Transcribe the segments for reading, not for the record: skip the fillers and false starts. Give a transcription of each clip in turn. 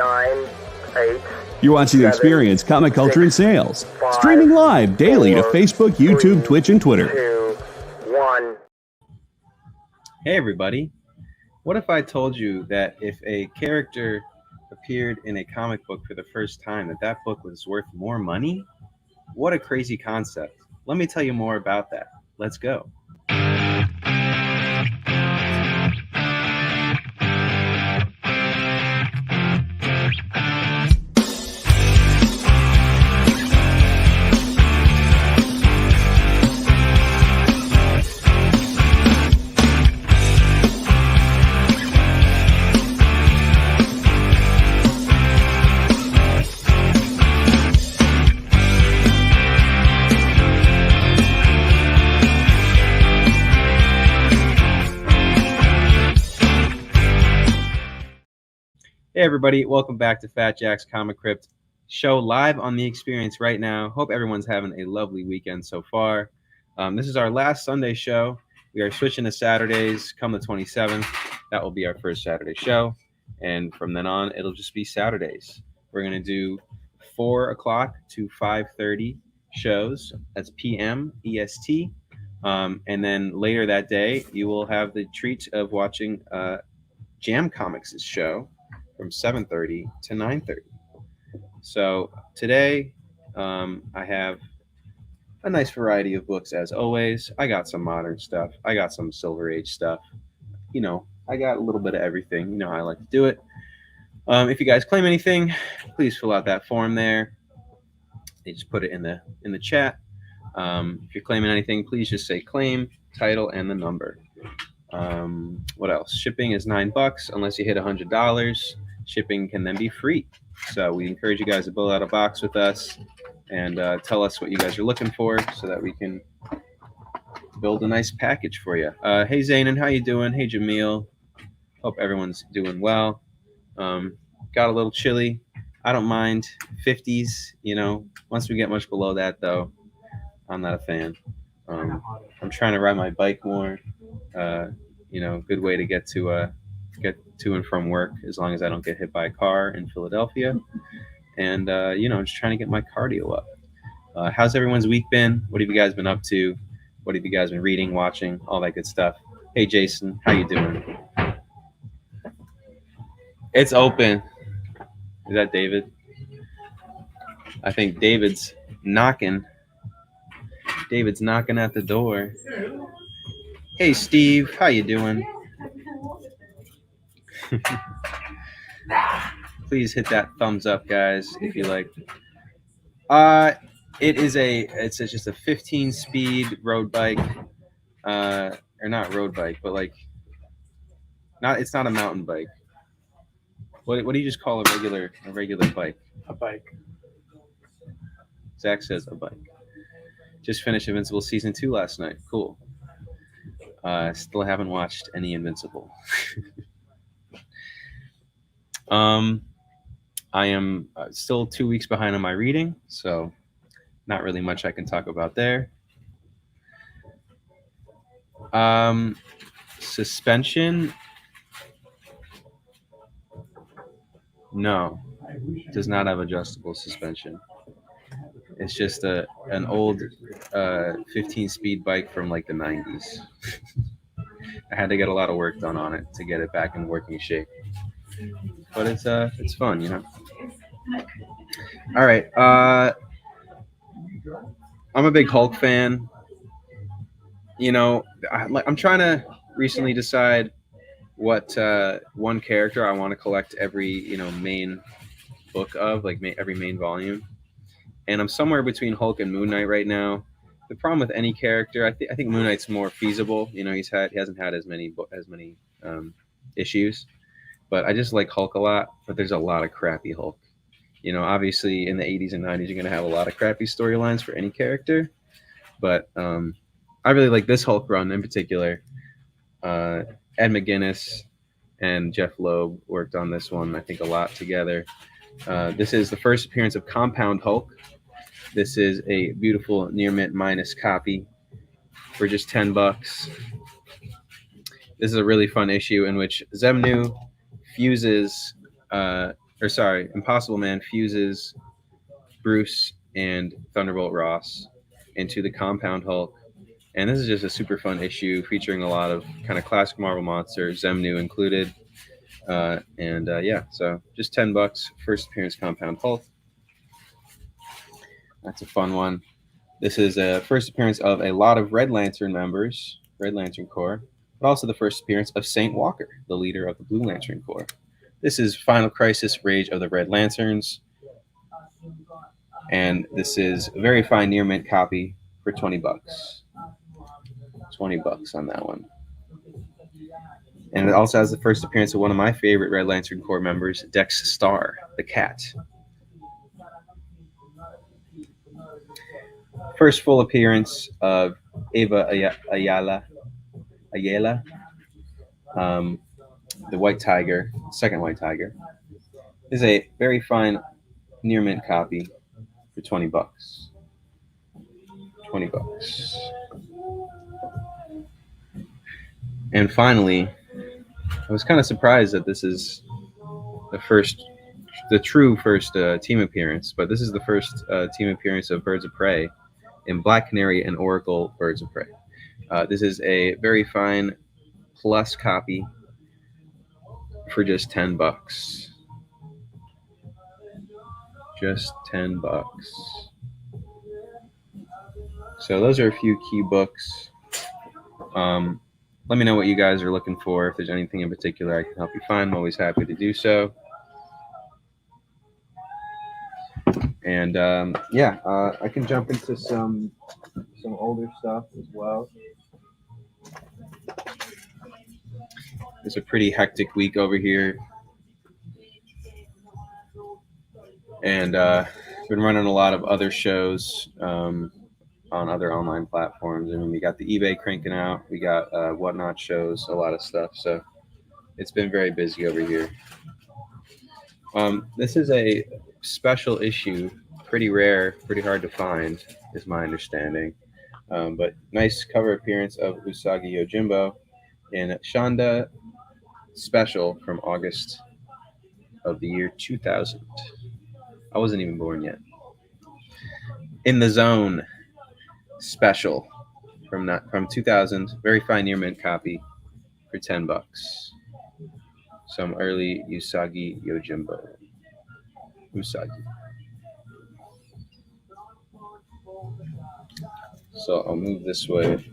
9, 8. You're watching The Experience, Comic Culture and Sales. Streaming live daily to Facebook, YouTube, Twitch, and Twitter. 2, 1. Hey everybody. What if I told you that if a character appeared in a comic book for the first time, that book was worth more money? What a crazy concept. Let me tell you more about that. Let's go. Hey everybody, welcome back to Fat Jack's Comicrypt show live on The Experience right now. Hope everyone's having a lovely weekend so far. This is our last Sunday show. We are switching to Saturdays come the 27th. That will be our first Saturday show. And from then on, it'll just be Saturdays. We're going to do 4 o'clock to 5:30 shows. That's p.m. EST. And then later that day, you will have the treat of watching Jam Comics' show from 7:30 to 9:30. So today I have a nice variety of books as always. I got some modern stuff. I got some Silver Age stuff. You know, I got a little bit of everything. You know how I like to do it. If you guys claim anything, please fill out that form there. They just put it in the chat. If you're claiming anything, please just say claim, title, and the number. What else? Shipping is $9 unless you hit $100. Shipping can then be free. So we encourage you guys to build out a box with us and tell us what you guys are looking for so that we can build a nice package for you. Hey Zaynan, how you doing? Hey Jamil. Hope everyone's doing well. Got a little chilly. I don't mind 50s, you know. Once we get much below that though, I'm not a fan. I'm trying to ride my bike more. You know, good way to get to and from work as long as I don't get hit by a car in Philadelphia. And, you know, just trying to get my cardio up. How's everyone's week been? What have you guys been up to? What have you guys been reading, watching, all that good stuff? Hey, Jason, how you doing? It's open. Is that David? I think David's knocking. David's knocking at the door. Hey, Steve, how you doing? Please hit that thumbs up, guys, if you like. It's just a 15-speed road bike, or not road bike, but like, it's not a mountain bike. What do you just call a regular bike? A bike. Zach says a bike. Just finished Invincible Season 2 last night. Cool. Still haven't watched any Invincible. I am still 2 weeks behind on my reading, so not really much I can talk about there. Suspension? No, does not have adjustable suspension. It's just an old 15-speed bike from like the 90s. I had to get a lot of work done on it to get it back in working shape. But it's fun, you know. All right. I'm a big Hulk fan. You know, I'm trying to recently decide what one character I want to collect every, main book of, like every main volume. And I'm somewhere between Hulk and Moon Knight right now. The problem with any character, I think Moon Knight's more feasible. You know, he hasn't had as many issues. But I just like Hulk a lot. But there's a lot of crappy Hulk. You know, obviously in the 80s and 90s, you're going to have a lot of crappy storylines for any character. But I really like this Hulk run in particular. Ed McGuinness and Jeff Loeb worked on this one, I think, a lot together. This is the first appearance of Compound Hulk. This is a beautiful near mint minus copy for just $10. This is a really fun issue in which Zemnu fuses Impossible Man fuses Bruce and Thunderbolt Ross into the Compound Hulk. And this is just a super fun issue featuring a lot of kind of classic Marvel monsters, Zemnu included. So just $10. First appearance Compound Hulk. That's a fun one. This is a first appearance of a lot of Red Lantern members, Red Lantern Corps, but also the first appearance of Saint Walker, the leader of the Blue Lantern Corps. This is Final Crisis Rage of the Red Lanterns. And this is a very fine near mint copy for $20. $20 on that one. And it also has the first appearance of one of my favorite Red Lantern Corps members, Dex Star, the cat. First full appearance of Ava Ayala, the White Tiger, second White Tiger. This is a very fine near mint copy for $20. $20. And finally, I was kind of surprised that this is the true first team appearance, but this is the first team appearance of Birds of Prey in Black Canary and Oracle Birds of Prey. This is a very fine plus copy for just $10. Just $10. So those are a few key books. Let me know what you guys are looking for. If there's anything in particular I can help you find, I'm always happy to do so. And I can jump into some older stuff as well. It's a pretty hectic week over here. And been running a lot of other shows on other online platforms. I mean, we got the eBay cranking out. We got Whatnot shows, a lot of stuff. So it's been very busy over here. This is a special issue, pretty rare, pretty hard to find, is my understanding. But nice cover appearance of Usagi Yojimbo in Shonda Special from August of the year 2000. I wasn't even born yet. In the Zone Special from 2000, very fine near mint copy for $10. Some early Usagi Yojimbo. Usagi. So I'll move this way.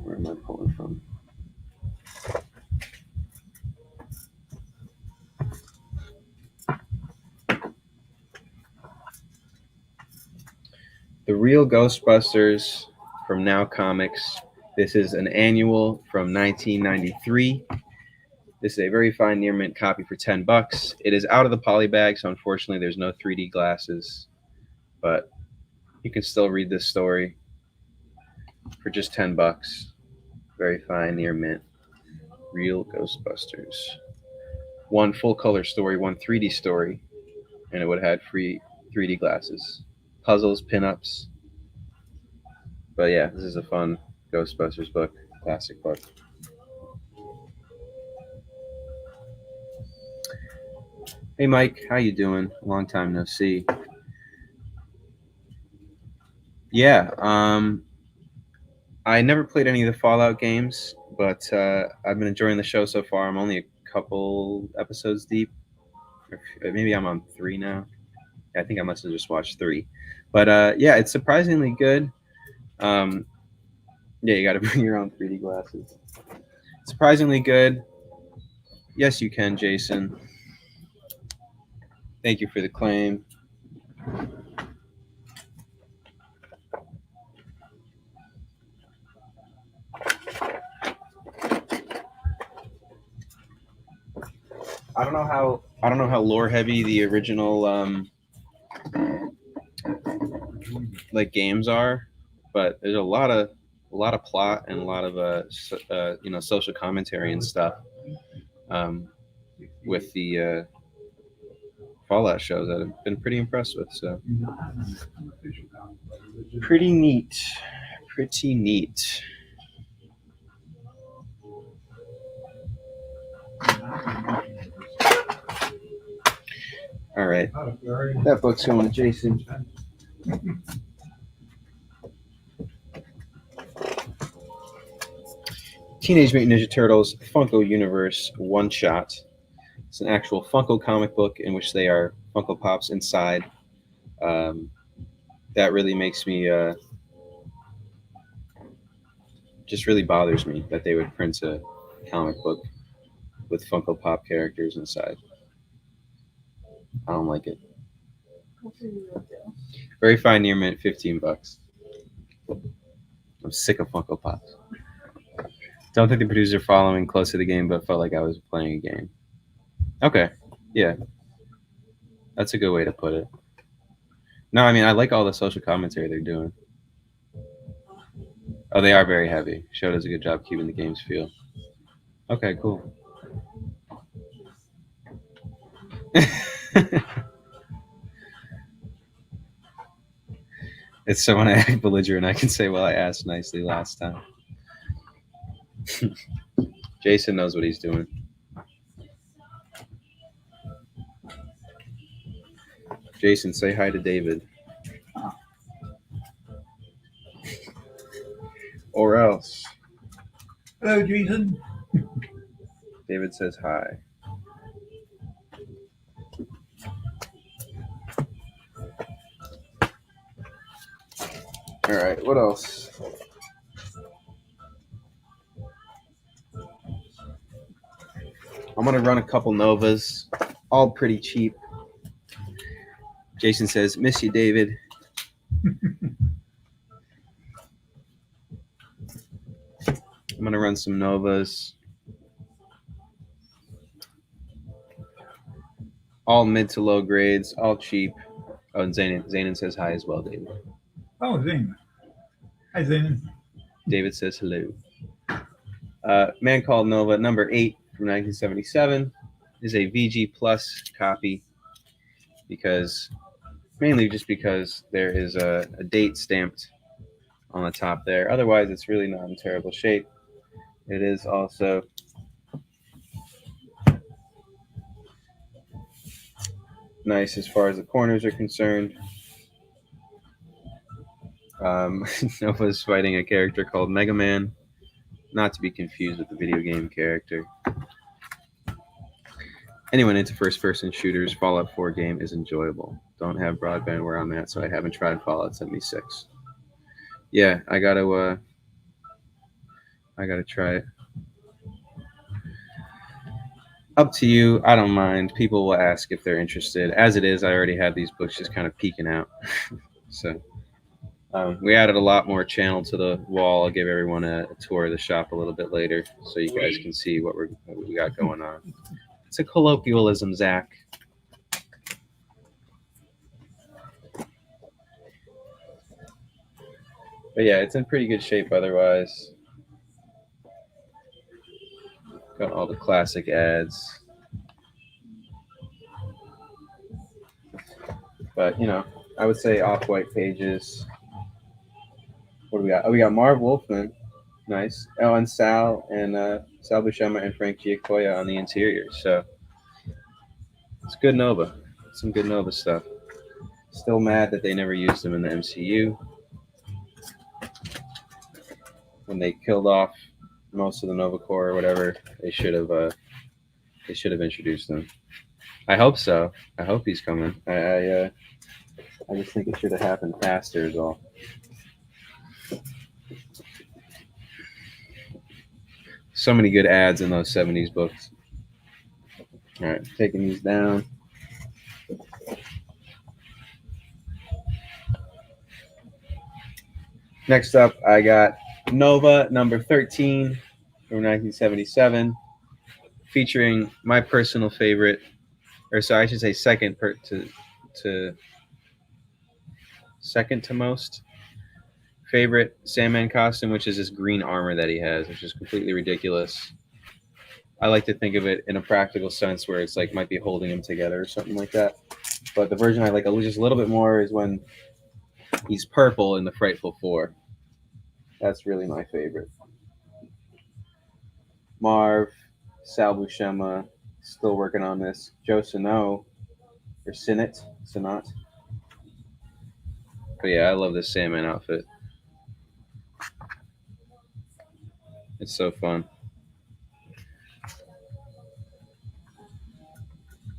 Where am I pulling from? The Real Ghostbusters from Now Comics. This is an annual from 1993. This is a very fine near mint copy for $10. It is out of the poly bag, so unfortunately there's no 3D glasses, but you can still read this story for just $10. Very fine near mint. Real Ghostbusters. One full color story, one 3D story, and it would have had free 3D glasses. Puzzles, pinups. But yeah, this is a fun Ghostbusters book, classic book. Hey Mike, how you doing? Long time no see. Yeah, I never played any of the Fallout games, but I've been enjoying the show so far. I'm only a couple episodes deep. Or maybe I'm on 3 now. I think I must have just watched 3. But yeah, it's surprisingly good. Yeah, you got to bring your own 3D glasses. Surprisingly good. Yes, you can, Jason. Thank you for the claim. I don't know how lore heavy the original like games are, but there's a lot of plot and a lot of social commentary and stuff with the Fallout shows that I've been pretty impressed with. So pretty neat. Pretty neat. All right. That book's going to Jason. Teenage Mutant Ninja Turtles Funko Universe One Shot. It's an actual Funko comic book in which they are Funko Pops inside. That really makes me, just really bothers me that they would print a comic book with Funko Pop characters inside. I don't like it. Very fine near mint, $15. I'm sick of Funko Pops. Don't think the producers are following close to the game, but felt like I was playing a game. Okay, yeah. That's a good way to put it. No, I mean, I like all the social commentary they're doing. Oh, they are very heavy. Show does a good job keeping the games feel. Okay, cool. It's so when I act belligerent, I can say, well, I asked nicely last time. Jason knows what he's doing. Jason, say hi to David. Or else. Hello, Jason. David says hi. All right, what else? I'm going to run a couple Novas, all pretty cheap. Jason says, miss you, David. I'm going to run some Novas. All mid to low grades, all cheap. Oh, and Zanin says hi as well, David. Oh, Zanin. Hi, Zanin. David says hello. Man Called Nova, number 8 from 1977, is a VG Plus copy mainly just because there is a date stamped on the top there. Otherwise, it's really not in terrible shape. It is also nice as far as the corners are concerned. Nova's fighting a character called Mega Man, not to be confused with the video game character. Anyone into first-person shooters, Fallout 4 game is enjoyable. Don't have broadband where I'm at, so I haven't tried Fallout 76. Yeah, I gotta try it. Up to you. I don't mind. People will ask if they're interested. As it is, I already have these books just kind of peeking out. So we added a lot more channel to the wall. I'll give everyone a tour of the shop a little bit later so you guys can see what we got going on. It's a colloquialism, Zach. But yeah, it's in pretty good shape otherwise. Got all the classic ads. But, you know, I would say off-white pages. What do we got? Oh, we got Marv Wolfman. Nice. Oh, and Sal Buscema and Frank Giacoya on the interior. So it's good Nova. Some good Nova stuff. Still mad that they never used them in the MCU. When they killed off most of the Nova Corps or whatever, they should have introduced them. I hope so. I hope he's coming. I just think it should have happened faster is all. So many good ads in those 70s books. All right, taking these down. Next up, I got Nova number 13 from 1977, featuring my personal favorite, or so I should say second to most favorite Sandman costume, which is this green armor that he has, which is completely ridiculous. I like to think of it in a practical sense where it's like might be holding them together or something like that. But the version I like just a little bit more is when he's purple in the Frightful Four. That's really my favorite. Marv, Sal Buscema, still working on this. Joe Sinot, or Sinot. But yeah, I love this Sandman outfit. It's so fun.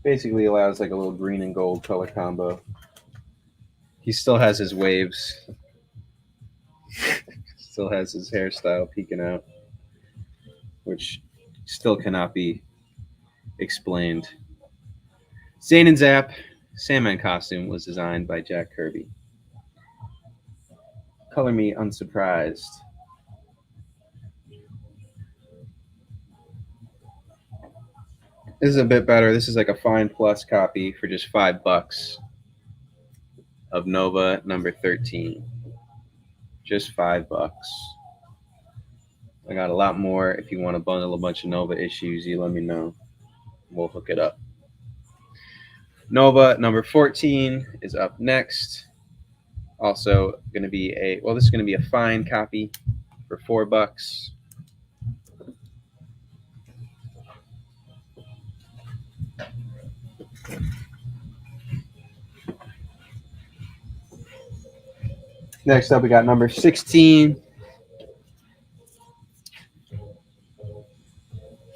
Basically allows like a little green and gold color combo. He still has his waves. Still has his hairstyle peeking out, which still cannot be explained. Zane and Zap Sandman costume was designed by Jack Kirby. Color me unsurprised. This is a bit better. This is like a Fine Plus copy for just $5 of Nova number 13. Just $5. I got a lot more. If you want to bundle a bunch of Nova issues, you let me know. We'll hook it up. Nova number 14 is up next. Also going to be this is going to be a fine copy for $4. Next up, we got number 16.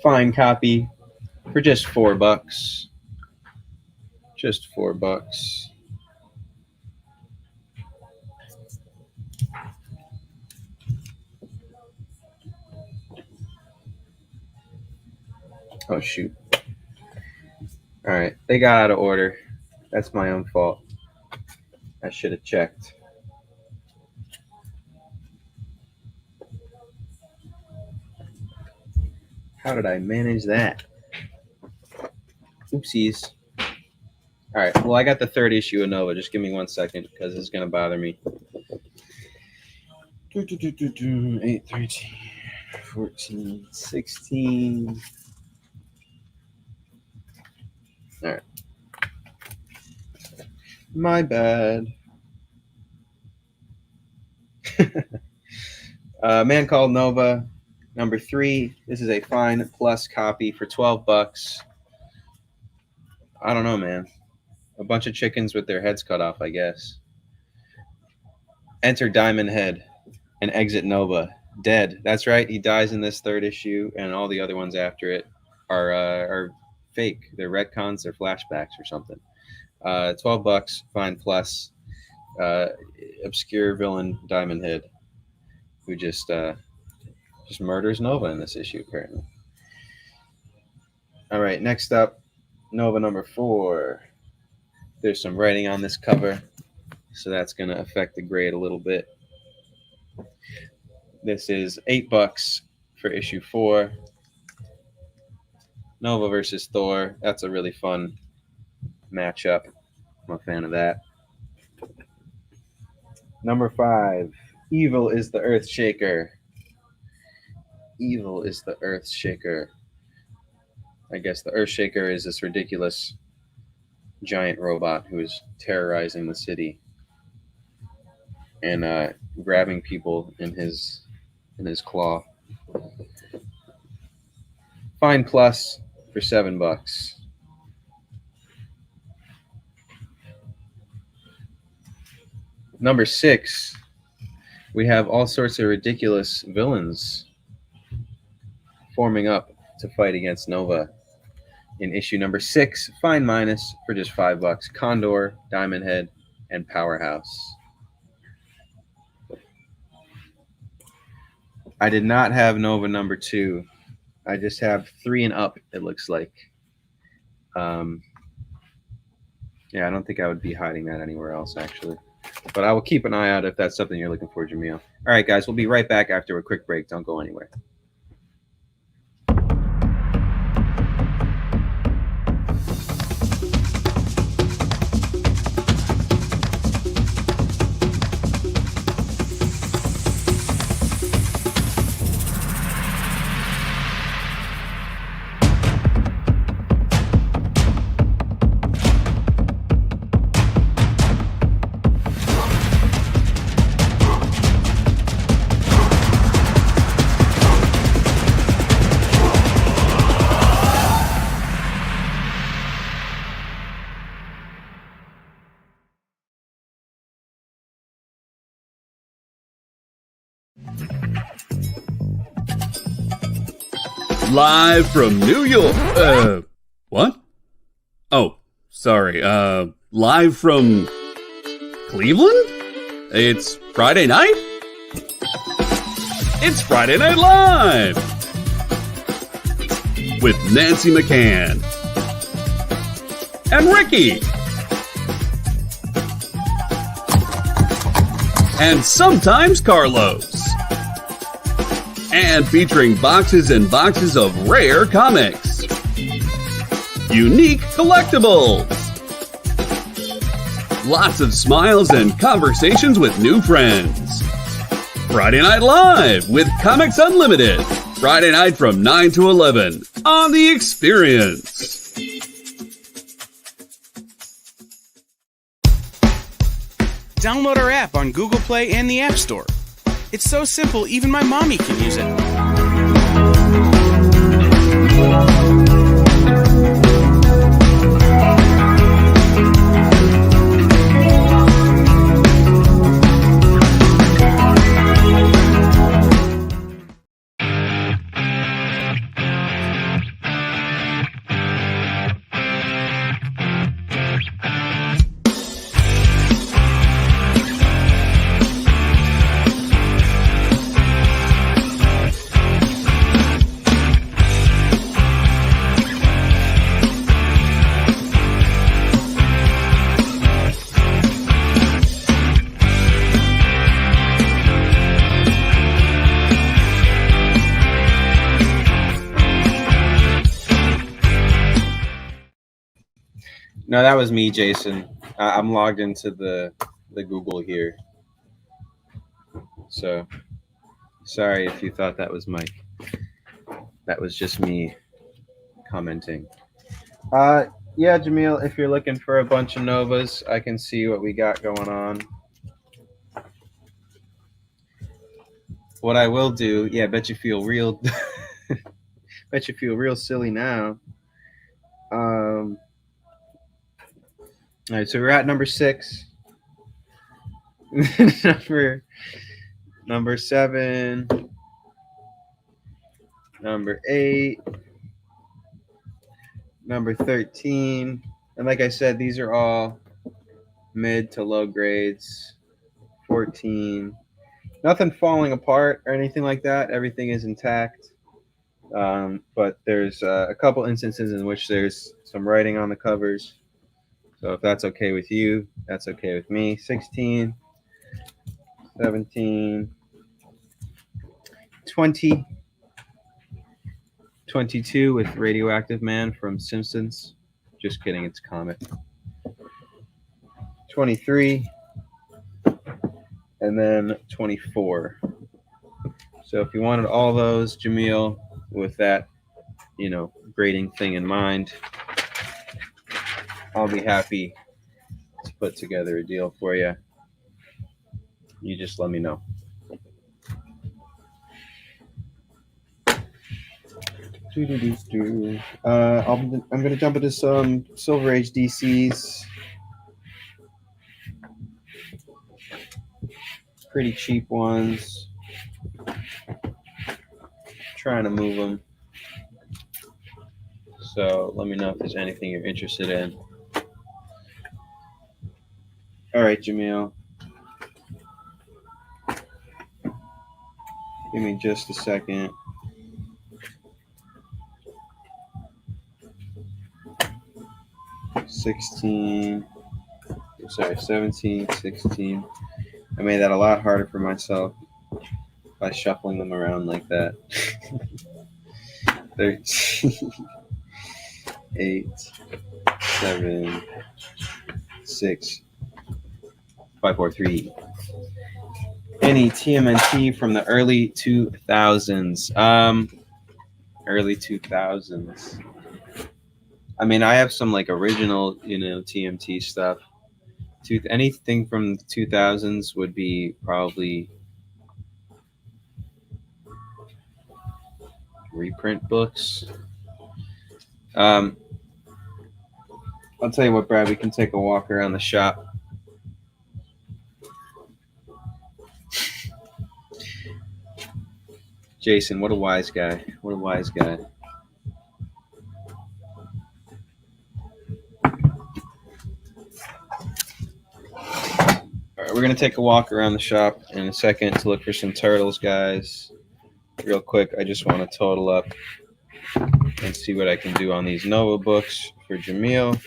Fine copy for just $4. Just $4. Oh, shoot. All right. They got out of order. That's my own fault. I should have checked. How did I manage that? Oopsies. All right. Well, I got the third issue of Nova. Just give me 1 second because it's going to bother me. 8, 13, 14, 16. All right. My bad. Man Called Nova, number 3. This is a Fine Plus copy for $12. I don't know, man. A bunch of chickens with their heads cut off, I guess. Enter Diamond Head and exit Nova. Dead. That's right. He dies in this third issue, and all the other ones after it are fake. They're retcons, they're flashbacks or something. $12, Fine Plus. Obscure villain Diamond Head, who just murders Nova in this issue, apparently. All right, next up, Nova number 4. There's some writing on this cover, so that's going to affect the grade a little bit. This is $8 for issue 4. Nova versus Thor. That's a really fun matchup. I'm a fan of that. Number 5. Evil is the Earthshaker. Evil is the Earthshaker. I guess the Earthshaker is this ridiculous giant robot who is terrorizing the city and grabbing people in his claw. Fine Plus for $7. Number 6, we have all sorts of ridiculous villains forming up to fight against Nova. In issue number 6, Fine Minus for just $5. Condor, Diamond Head, and Powerhouse. I did not have Nova number 2. I just have 3 and up, it looks like. Yeah, I don't think I would be hiding that anywhere else, actually. But I will keep an eye out if that's something you're looking for, Jamil. All right, guys, we'll be right back after a quick break. Don't go anywhere. Live from New York. What? Oh, sorry. Live from Cleveland? It's Friday night? It's Friday Night Live! With Nancy McCann. And Ricky. And sometimes Carlos. And featuring boxes and boxes of rare comics. Unique collectibles. Lots of smiles and conversations with new friends. Friday Night Live with Comics Unlimited. Friday night from 9 to 11 on The Experience. Download our app on Google Play and the App Store. It's so simple, even my mommy can use it. No, that was me, Jason. I'm logged into the Google here. So, sorry if you thought that was Mike. That was just me commenting. Yeah, Jamil, if you're looking for a bunch of Novas, I can see what we got going on. What I will do, yeah, bet you feel real silly now. All right, so we're at number 6. number 7. Number 8. Number 13. And like I said, these are all mid to low grades. 14. Nothing falling apart or anything like that. Everything is intact. But there's a couple instances in which there's some writing on the covers. So if that's okay with you, that's okay with me. 16, 17, 20, 22 with Radioactive Man from Simpsons. Just kidding, it's a comic. 23, and then 24. So if you wanted all those, Jamil, with that, grading thing in mind, I'll be happy to put together a deal for you. You just let me know. I'm going to jump into some Silver Age DCs. Pretty cheap ones. Trying to move them. So let me know if there's anything you're interested in. All right, Jamil. Give me just a second. $16. 17, 16. I made that a lot harder for myself by shuffling them around like that. 13, 8, 7, 6, 5, 4, 3. Any TMNT from the early 2000s. Early 2000s. I mean, I have some like original, TMT stuff. Anything from the 2000s would be probably reprint books. I'll tell you what, Brad, we can take a walk around the shop. Jason, what a wise guy. What a wise guy. We're going to take a walk around the shop in a second to look for some turtles, guys. Real quick, I just want to total up and see what I can do on these Nova books for Jamil.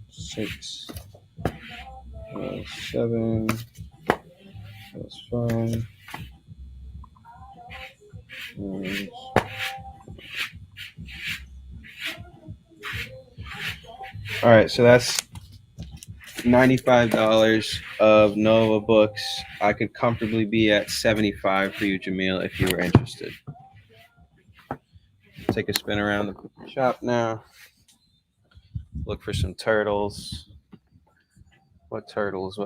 Six, 7, that's 5. All right, so that's $95 of Nova books. I could comfortably be at $75 for you, Jamil, if you were interested. Take a spin around the shop now. Look for some turtles. What turtles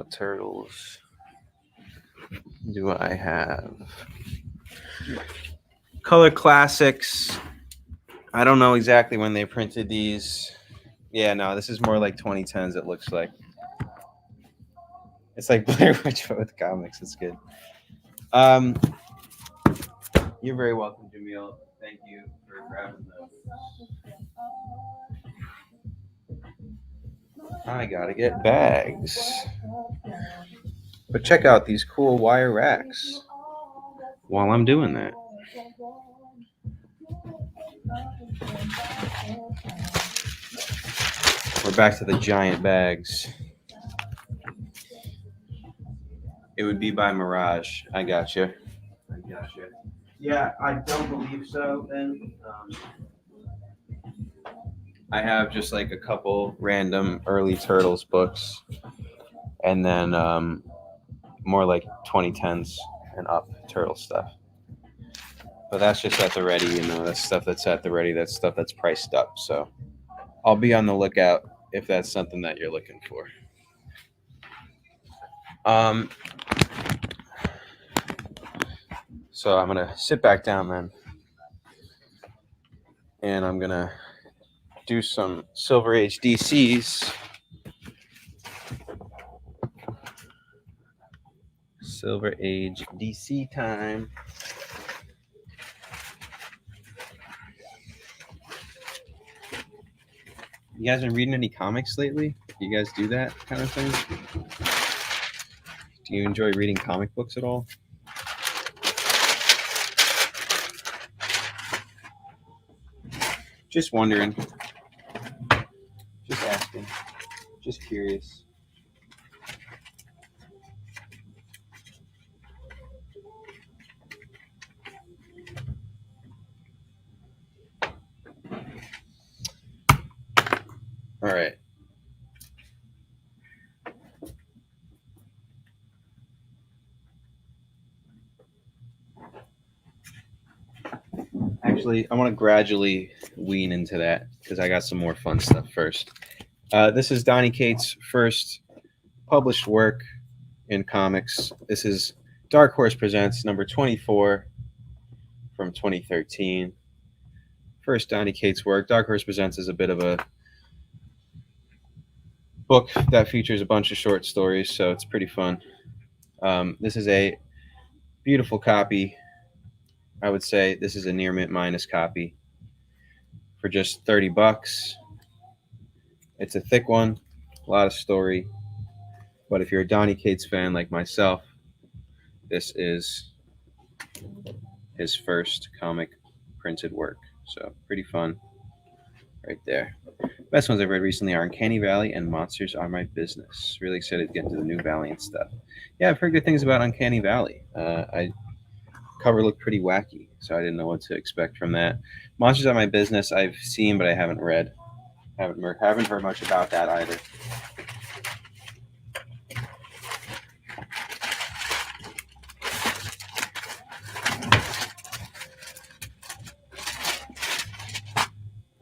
do I have? Color Classics. I don't know exactly when they printed these. Yeah, no, this is more like 2010s, it looks like. It's like Blair Witch with comics. It's good. You're very welcome, Jamil. Thank you for grabbing those. I gotta get bags. But check out these cool wire racks while I'm doing that. We're back to the giant bags. It would be by Mirage. I gotcha. Yeah, I don't believe so then. I have just like a couple random early Turtles books and then more like 2010s and up Turtle stuff. But that's just at the ready, you know, that's stuff that's at the ready, that's stuff that's priced up. So I'll be on the lookout if that's something that you're looking for. So I'm gonna sit back down then, and I'm gonna do some Silver Age DCs. Silver Age DC time. You guys been reading any comics lately? Do you guys do that kind of thing? Do you enjoy reading comic books at all? Just wondering. Just asking. Just curious. All right. Actually, I want to gradually wean into that because I got some more fun stuff first. This is Donny Cates' first published work in comics. This is Dark Horse Presents number 24 from 2013. First Donny Cates' work. Dark Horse Presents is a bit of a book that features a bunch of short stories, so it's pretty fun. This is a beautiful copy. I would say this is a near mint minus copy for just $30. It's a thick one, a lot of story. But if you're a Donny Cates fan like myself, this is his first comic printed work. So pretty fun right there. Best ones I've read recently are Uncanny Valley and Monsters Are My Business. Really excited to get into the new Valiant stuff. Yeah, I've heard good things about Uncanny Valley. Cover looked pretty wacky, so I didn't know what to expect from that. Monsters Are My Business I've seen, but I haven't read. Haven't heard much about that either.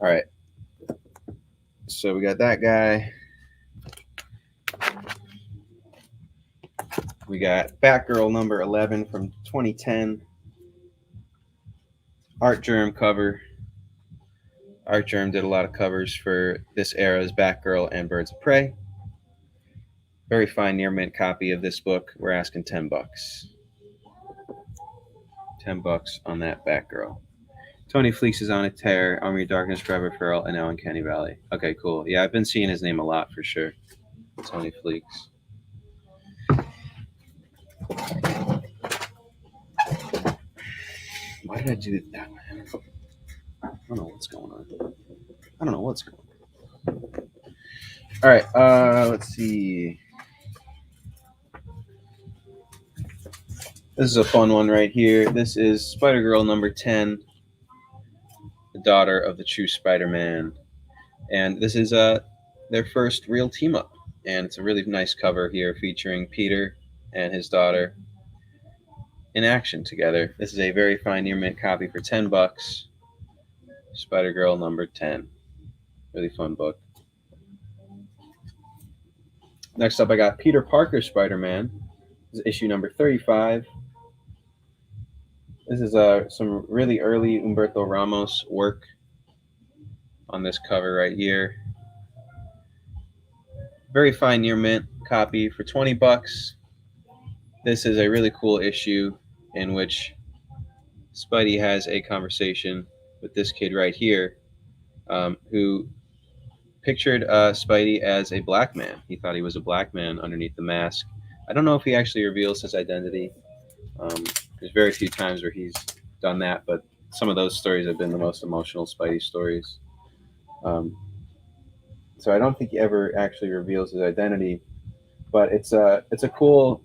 All right. So we got that guy. We got Batgirl number 11 from 2010. Art Germ cover. Art Germ did a lot of covers for this era's Batgirl and Birds of Prey. Very fine near mint copy of this book. We're asking $10. $10 on that Batgirl. Tony Fleeks is on a tear. Army of Darkness, Trevor Farrell, and now Uncanny Valley. Okay, cool. Yeah, I've been seeing his name a lot for sure. Tony Fleeks. Why did I do that? I don't know what's going on. All right, let's see. This is a fun one right here. This is Spider-Girl number 10, the daughter of the true Spider-Man. And this is their first real team-up. And it's a really nice cover here featuring Peter and his daughter in action together. This is a very fine near mint copy for $10. Spider-Girl number 10. Really fun book. Next up, I got Peter Parker Spider-Man. This is issue number 35. This is some really early Humberto Ramos work on this cover right here. Very fine near mint copy for $20. This is a really cool issue in which Spidey has a conversation with this kid right here, who pictured Spidey as a black man. He thought he was a black man underneath the mask. I don't know if he actually reveals his identity. There's very few times where he's done that, but some of those stories have been the most emotional Spidey stories. So I don't think he ever actually reveals his identity, but it's a cool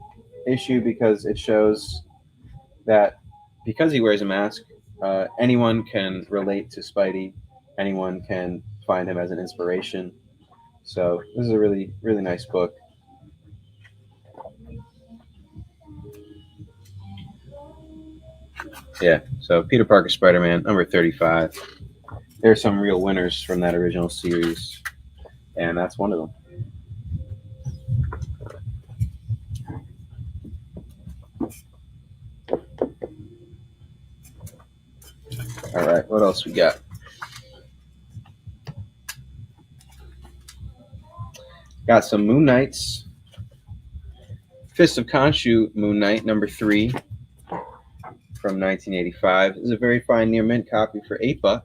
issue because it shows that because he wears a mask, anyone can relate to Spidey. Anyone can find him as an inspiration. So this is a really, really nice book. Yeah, so Peter Parker Spider-Man, number 35. There's some real winners from that original series, and that's one of them. All right, what else we got? Got some Moon Knights. Fist of Khonshu Moon Knight, number 3 from 1985. This is a very fine near mint copy for $8.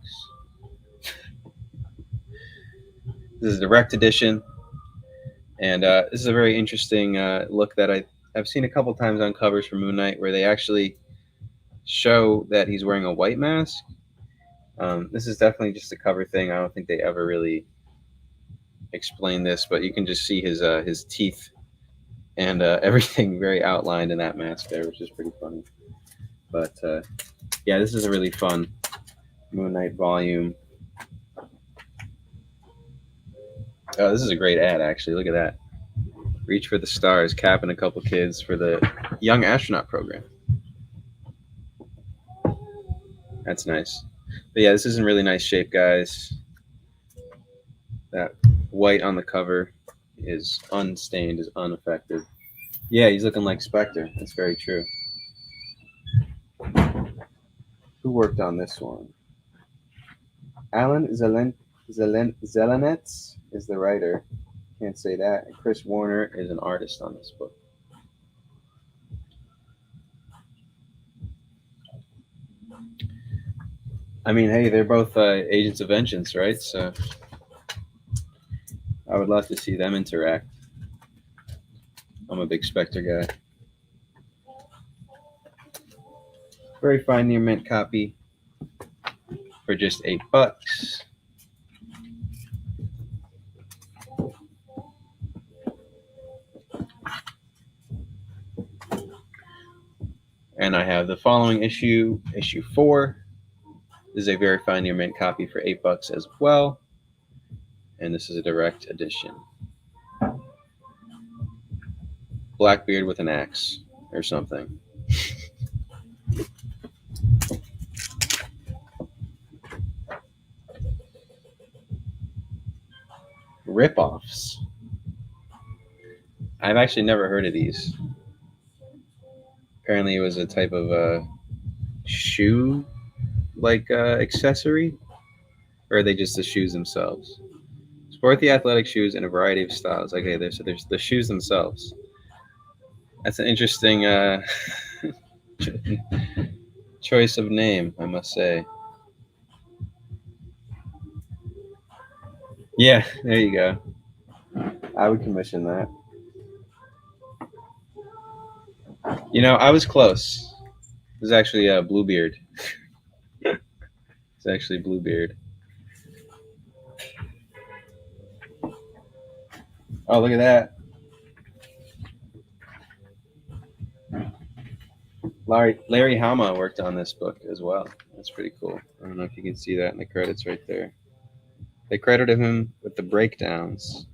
This is a direct edition, and this is a very interesting look that I've seen a couple times on covers for Moon Knight where they actually show that he's wearing a white mask. This is definitely just a cover thing. I don't think they ever really explain this, but you can just see his teeth and everything very outlined in that mask there, which is pretty funny. But yeah, this is a really fun Moon Knight volume. Oh, this is a great ad, actually. Look at that. Reach for the Stars, Cap and a couple kids for the Young Astronaut Program. That's nice. But yeah, this is in really nice shape, guys. That white on the cover is unstained, is unaffected. Yeah, he's looking like Spectre. That's very true. Who worked on this one? Alan Zelenetz is the writer. Can't say that. And Chris Warner is an artist on this book. I mean, hey, they're both Agents of Vengeance, right? So I would love to see them interact. I'm a big Spectre guy. Very fine near mint copy for just $8. And I have the following issue, issue 4. This is a very fine near mint copy for $8 as well. And this is a direct edition. Blackbeard with an axe or something. Rip-offs. I've actually never heard of these. Apparently it was a type of shoe like accessory, or are they just the shoes themselves? Sporty athletic shoes in a variety of styles. Okay, there's the shoes themselves. That's an interesting choice of name, I must say. Yeah, there you go. I would commission that. You know, I was close. It was actually Bluebeard. It's actually Bluebeard. Oh, look at that. Larry Hama worked on this book as well. That's pretty cool. I don't know if you can see that in the credits right there. They credited him with the breakdowns,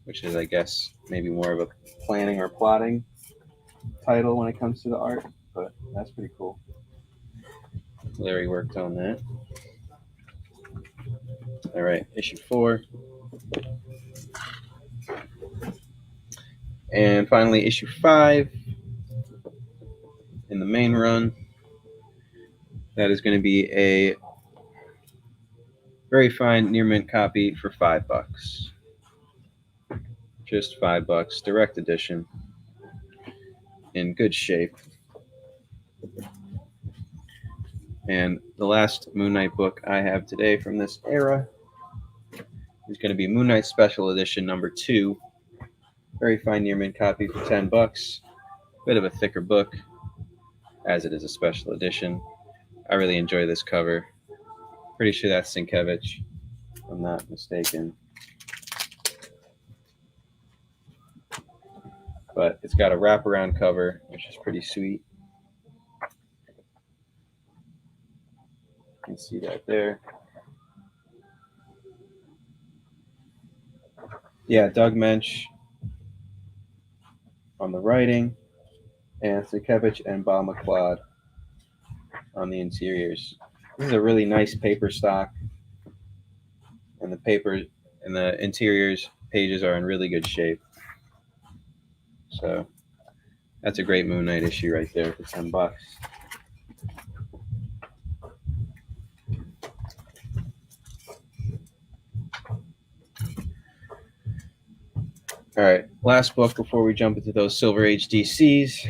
which is, I guess, maybe more of a planning or plotting title when it comes to the art, but that's pretty cool. Larry worked on that. All right, issue 4. And finally, issue 5 in the main run. That is going to be a very fine near mint copy for $5. Just $5, direct edition, in good shape. And the last Moon Knight book I have today from this era is going to be Moon Knight Special Edition number 2. Very fine near mint copy for $10. Bit of a thicker book, as it is a special edition. I really enjoy this cover. Pretty sure that's Sienkiewicz, if I'm not mistaken. But it's got a wraparound cover, which is pretty sweet. You can see that there. Yeah, Doug Mensch on the writing, and Sienkiewicz and Bob McLeod on the interiors. This is a really nice paper stock, and the paper and the interiors pages are in really good shape. So that's a great Moon Knight issue right there for $10. All right, last book before we jump into those Silver Age DCs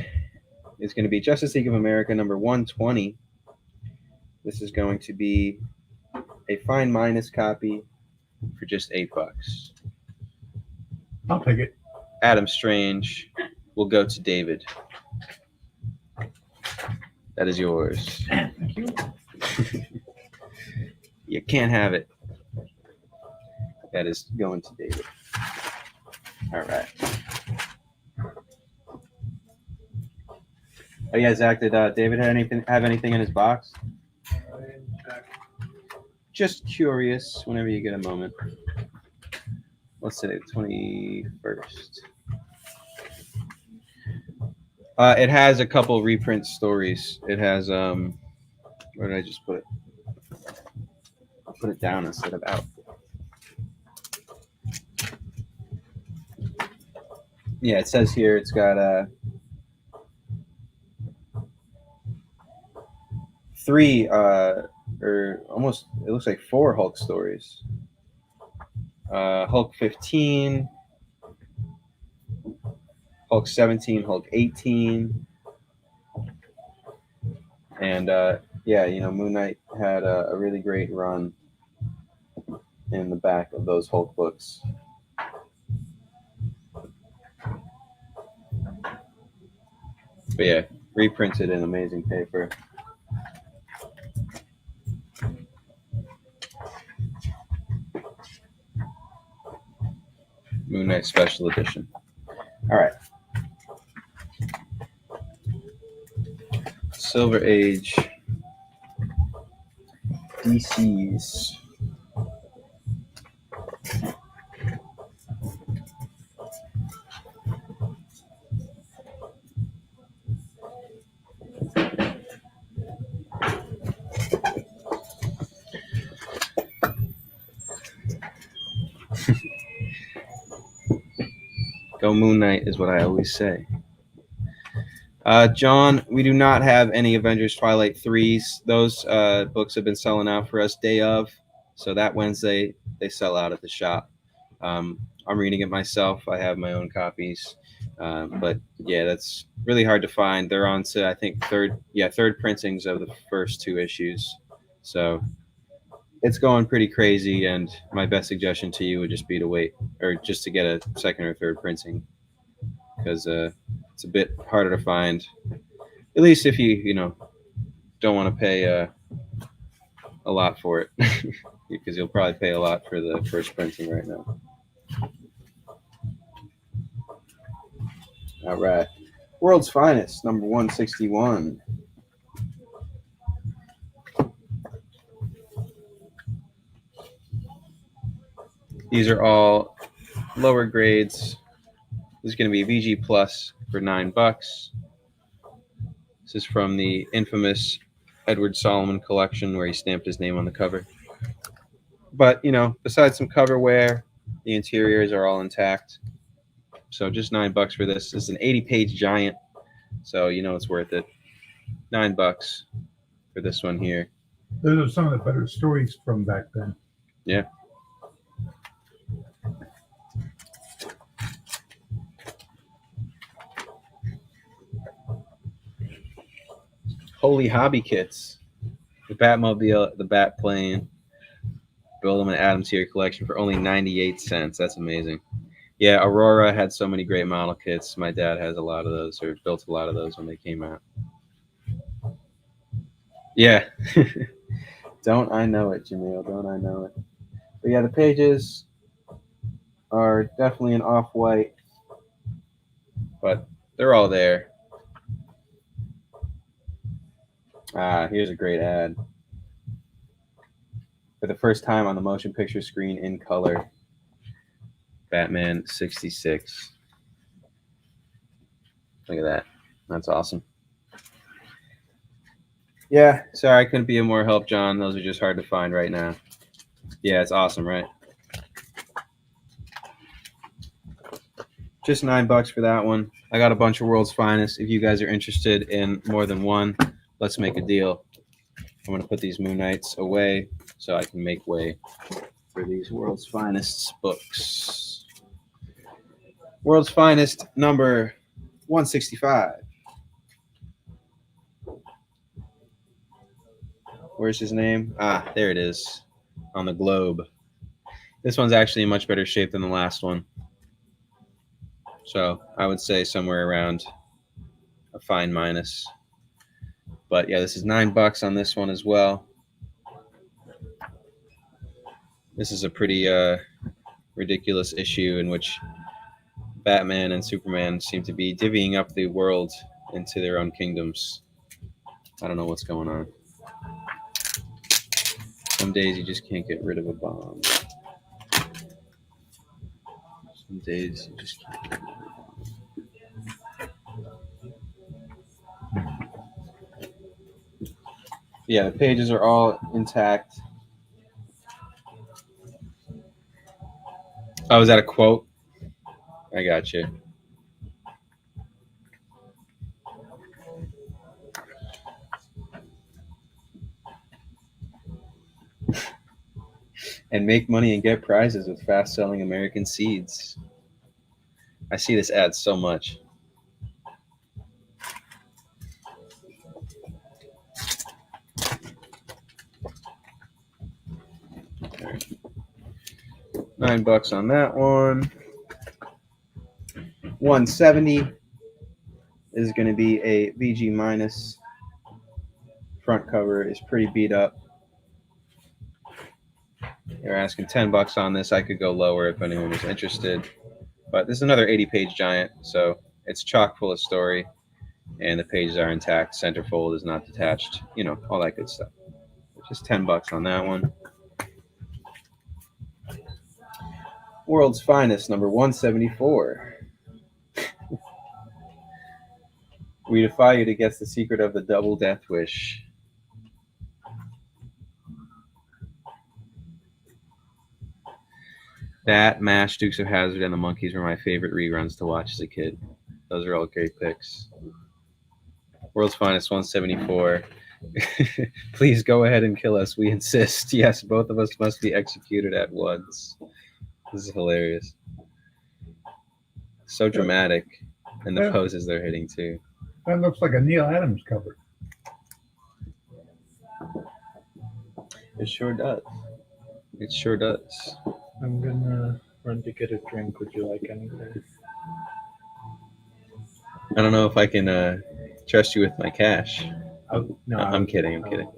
is going to be Justice League of America number 120. This is going to be a fine minus copy for just $8. I'll take it. Adam Strange will go to David. That is yours. Thank you. You can't have it. That is going to David. All right. Oh yeah, Zach, did David have anything in his box? Just curious, whenever you get a moment. Let's say 21st. It has a couple reprint stories. It has where did I just put it? I'll put it down instead of out. Yeah, it says here it's got 3 or almost, it looks like 4 Hulk stories. Hulk 15, Hulk 17, Hulk 18, and yeah, you know, Moon Knight had a really great run in the back of those Hulk books. But yeah, reprinted in amazing paper. Moon Knight Special Edition. All right. Silver Age DCs. Go Moon Knight is what I always say. John, we do not have any Avengers Twilight 3s. Those books have been selling out for us day of. So that Wednesday, they sell out at the shop. I'm reading it myself. I have my own copies. But yeah, that's really hard to find. They're on to, I think, third printings of the first 2 issues. So it's going pretty crazy. And my best suggestion to you would just be to wait, or just to get a second or third printing, because it's a bit harder to find. At least if you don't want to pay a lot for it, because you'll probably pay a lot for the first printing right now. All right. World's Finest, number 161. These are all lower grades. This is going to be VG Plus for $9. This is from the infamous Edward Solomon collection where he stamped his name on the cover. But, besides some cover wear, the interiors are all intact. So just $9 for this. This is an 80-page giant, so it's worth it. $9 for this one here. Those are some of the better stories from back then. Yeah. Holy Hobby Kits. The Batmobile, the Bat Plane. Build them an Adams Here collection for only 98 cents. That's amazing. Yeah, Aurora had so many great model kits. My dad has a lot of those, or built a lot of those when they came out. Yeah. Don't I know it, Jamil? Don't I know it? But yeah, the pages are definitely an off-white, but they're all there. Here's a great ad. For the first time on the motion picture screen in color, Batman 66. Look at that. That's awesome. Yeah, sorry I couldn't be of more help, John. Those are just hard to find right now. Yeah, it's awesome, right? Just $9 for that one. I got a bunch of World's Finest. If you guys are interested in more than one, let's make a deal. I'm going to put these Moon Knights away so I can make way for these World's Finest books. World's Finest, number 165. Where's his name? There it is, on the globe. This one's actually in much better shape than the last one. So I would say somewhere around a fine minus. But yeah, this is $9 on this one as well. This is a pretty ridiculous issue in which Batman and Superman seem to be divvying up the world into their own kingdoms. I don't know what's going on. Some days you just can't get rid of a bomb. Some days you just can't get rid of a bomb. Yeah, the pages are all intact. Oh, is that a quote? I got you. And make money and get prizes with fast-selling American seeds. I see this ad so much. Okay. $9 on that one. 170 is going to be a VG minus. Front cover is pretty beat up. They're asking $10 on this. I could go lower if anyone was interested. But this is another 80-page giant, so it's chock full of story, and the pages are intact. Centerfold is not detached. All that good stuff. Just $10 on that one. World's Finest, number 174. We defy you to guess the secret of the double death wish. That, MASH, Dukes of Hazzard, and the Monkeys were my favorite reruns to watch as a kid. Those are all great picks. World's Finest 174. Please go ahead and kill us. We insist. Yes, both of us must be executed at once. This is hilarious. So dramatic. And the poses they're hitting, too. That looks like a Neil Adams cover. It sure does. It sure does. I'm gonna run to get a drink. Would you like anything? I don't know if I can trust you with my cash. No, I'm kidding. I'm kidding.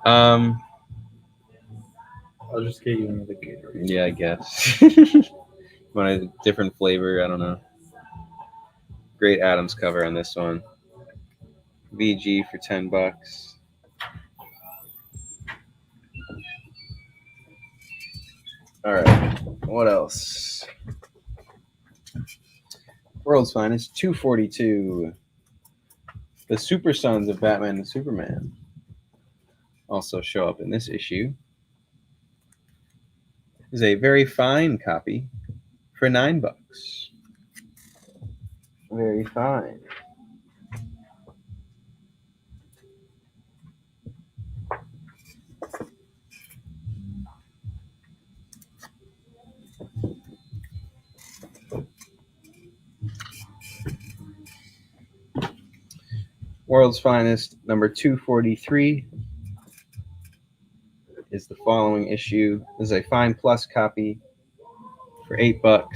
I'll just get you another Gatorade. Yeah, I guess. Want a different flavor? I don't know. Great Adams cover on this one. VG for $10. All right. What else? World's Finest 242. The Super Sons of Batman and Superman also show up in this issue. This is a very fine copy for $9. Very fine. World's Finest number 243 is the following issue. This is a fine plus copy for $8.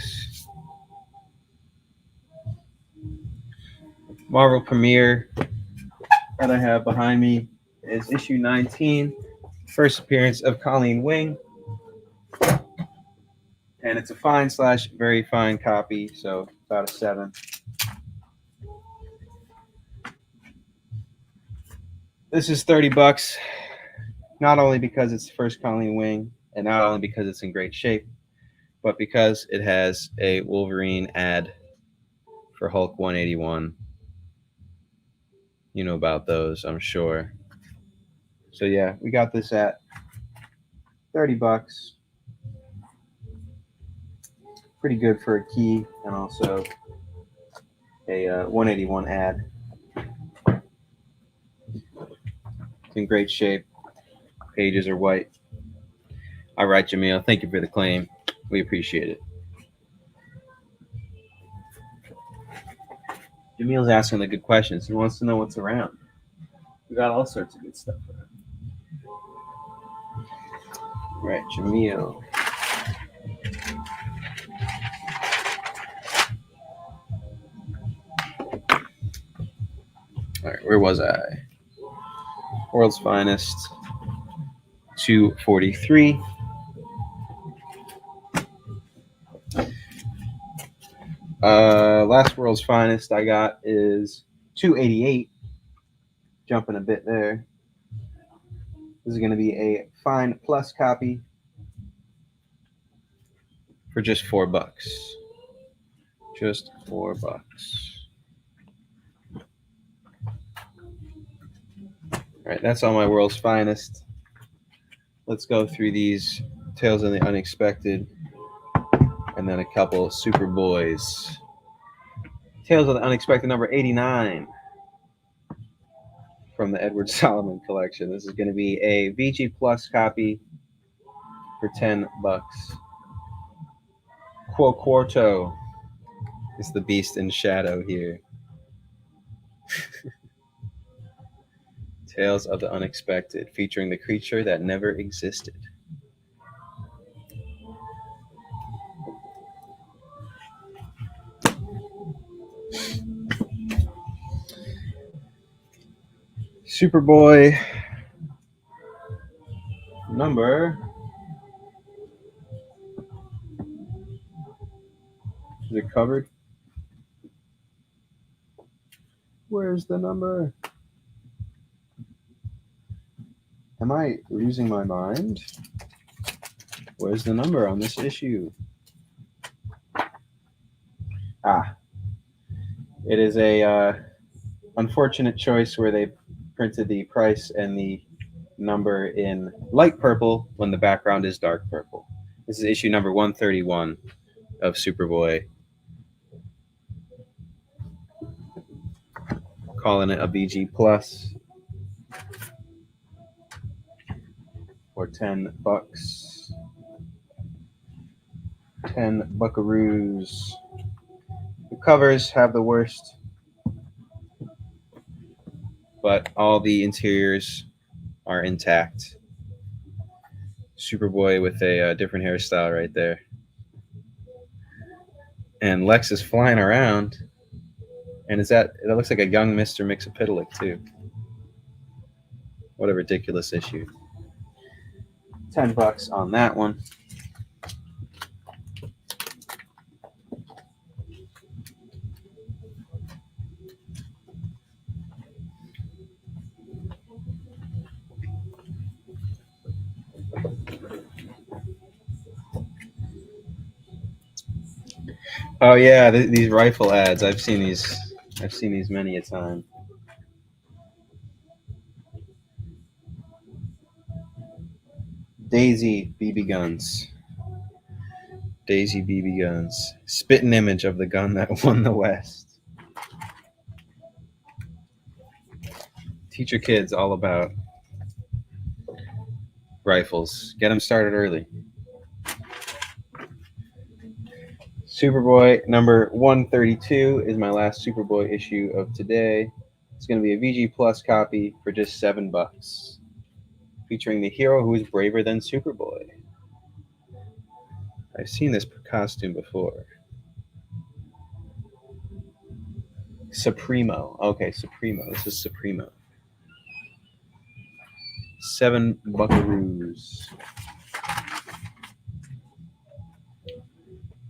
Marvel Premiere that I have behind me is issue 19, first appearance of Colleen Wing. And it's a fine / very fine copy, so about a 7. This is $30, not only because it's the first Colleen Wing, and not only because it's in great shape, but because it has a Wolverine ad for Hulk 181. You know about those, I'm sure. So yeah, we got this at $30. Pretty good for a key and also a 181 ad. It's in great shape. Pages are white. All right, Jamil, thank you for the claim. We appreciate it. Jamil's asking the good questions. He wants to know what's around. We got all sorts of good stuff around. All right, Jamil. All right, where was I? World's Finest 243. Last World's Finest I got is 288. Jumping a bit there. This is going to be a fine plus copy for just $4. Just $4. All right, that's all my World's Finest. Let's go through these Tales of the Unexpected and then a couple Superboys. Tales of the Unexpected number 89 from the Edward Solomon collection. This is going to be a VG Plus copy for $10. Quo Quarto is the beast in shadow here. Tales of the Unexpected, featuring the creature that never existed. Superboy number. Is it covered? Where's the number? Am I losing my mind? Where's the number on this issue? It is a unfortunate choice where they printed the price and the number in light purple when the background is dark purple. This is issue number 131 of Superboy. calling it a BG Plus for $10. 10 buckaroos. The covers have the worst, but all the interiors are intact. Superboy with a different hairstyle right there. And Lex is flying around. And that looks like a young Mr. Mxyzptlk too. What a ridiculous issue. $10 on that one. Oh yeah, these rifle ads. I've seen these many a time. Daisy BB guns. Daisy BB guns. Spitting image of the gun that won the West. Teach your kids all about rifles. Get them started early. Superboy number 132 is my last Superboy issue of today. It's going to be a VG Plus copy for just $7, featuring the hero who is braver than Superboy. I've seen this costume before. Supremo. Okay, Supremo. This is Supremo. 7 buckaroos.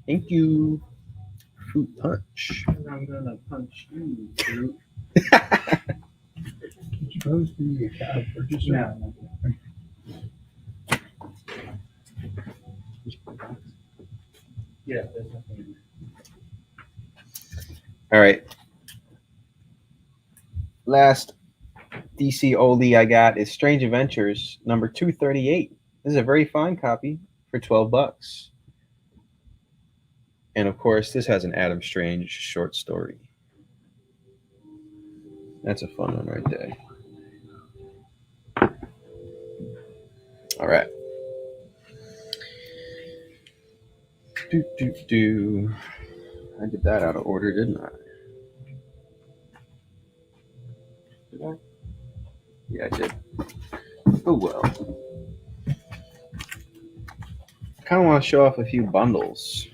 Thank you. Fruit punch. I'm gonna punch you, fruit. You're supposed to be a cow for just now. Yeah, there's nothing in there. All right. Last DC oldie I got is Strange Adventures number 238. This is a very fine copy for $12. And of course, this has an Adam Strange short story. That's a fun one right there. All right. I did that out of order, didn't I? Did I? Yeah, I did. Oh well. I kind of want to show off a few bundles.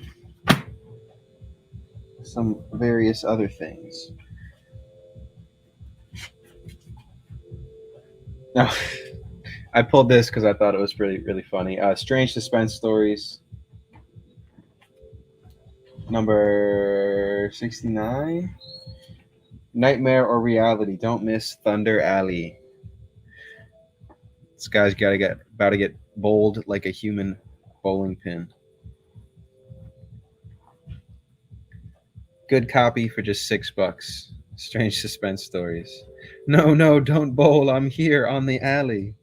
Some various other things. Now, I pulled this because I thought it was really, really funny. Strange Suspense Stories. Number 69. Nightmare or Reality. Don't miss Thunder Alley. This guy's about to get bowled like a human bowling pin. Good copy for just $6. Strange Suspense Stories. No, don't bowl. I'm here on the alley.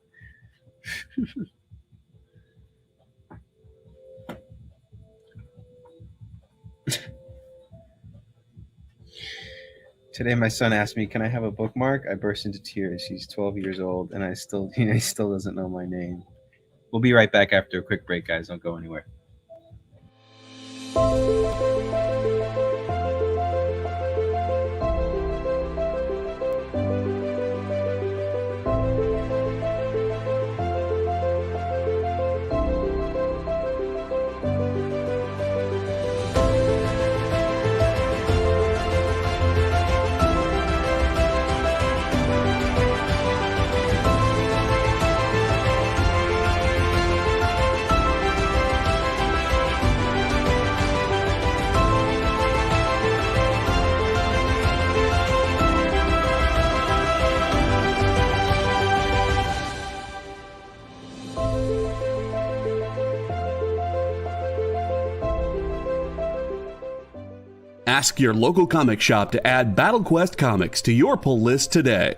Today, my son asked me, "Can I have a bookmark?" I burst into tears. He's 12 years old, and he still doesn't know my name. We'll be right back after a quick break, guys. Don't go anywhere. Ask your local comic shop to add Battle Quest comics to your pull list today.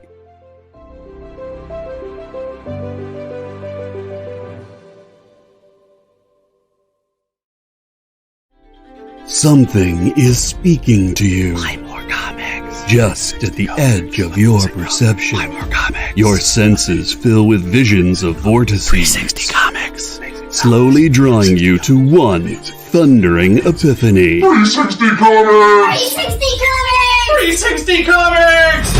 Something is speaking to you. Buy more comics. just at the edge of your perception. Your senses fill with visions of vortices. 360 Comics. Slowly drawing you to one thundering epiphany. 360 Comics! 360 Comics!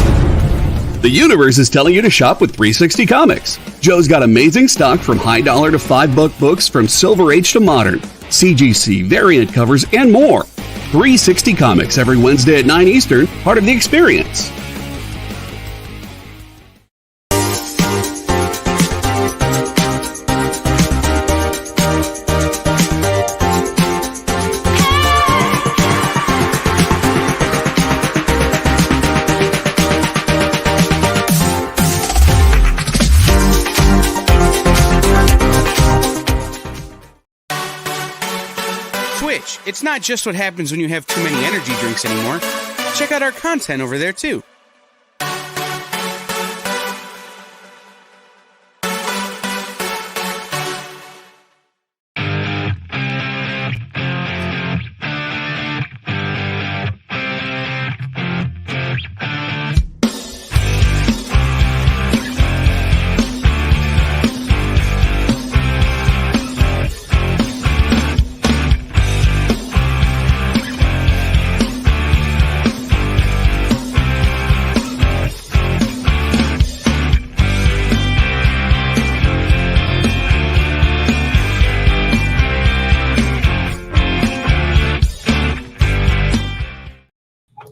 The universe is telling you to shop with 360 Comics. Joe's got amazing stock from high dollar to $5 books, from Silver Age to modern, CGC, variant covers, and more. 360 Comics every Wednesday at 9 Eastern, part of The Experience. Twitch, it's not just what happens when you have too many energy drinks anymore. Check out our content over there too.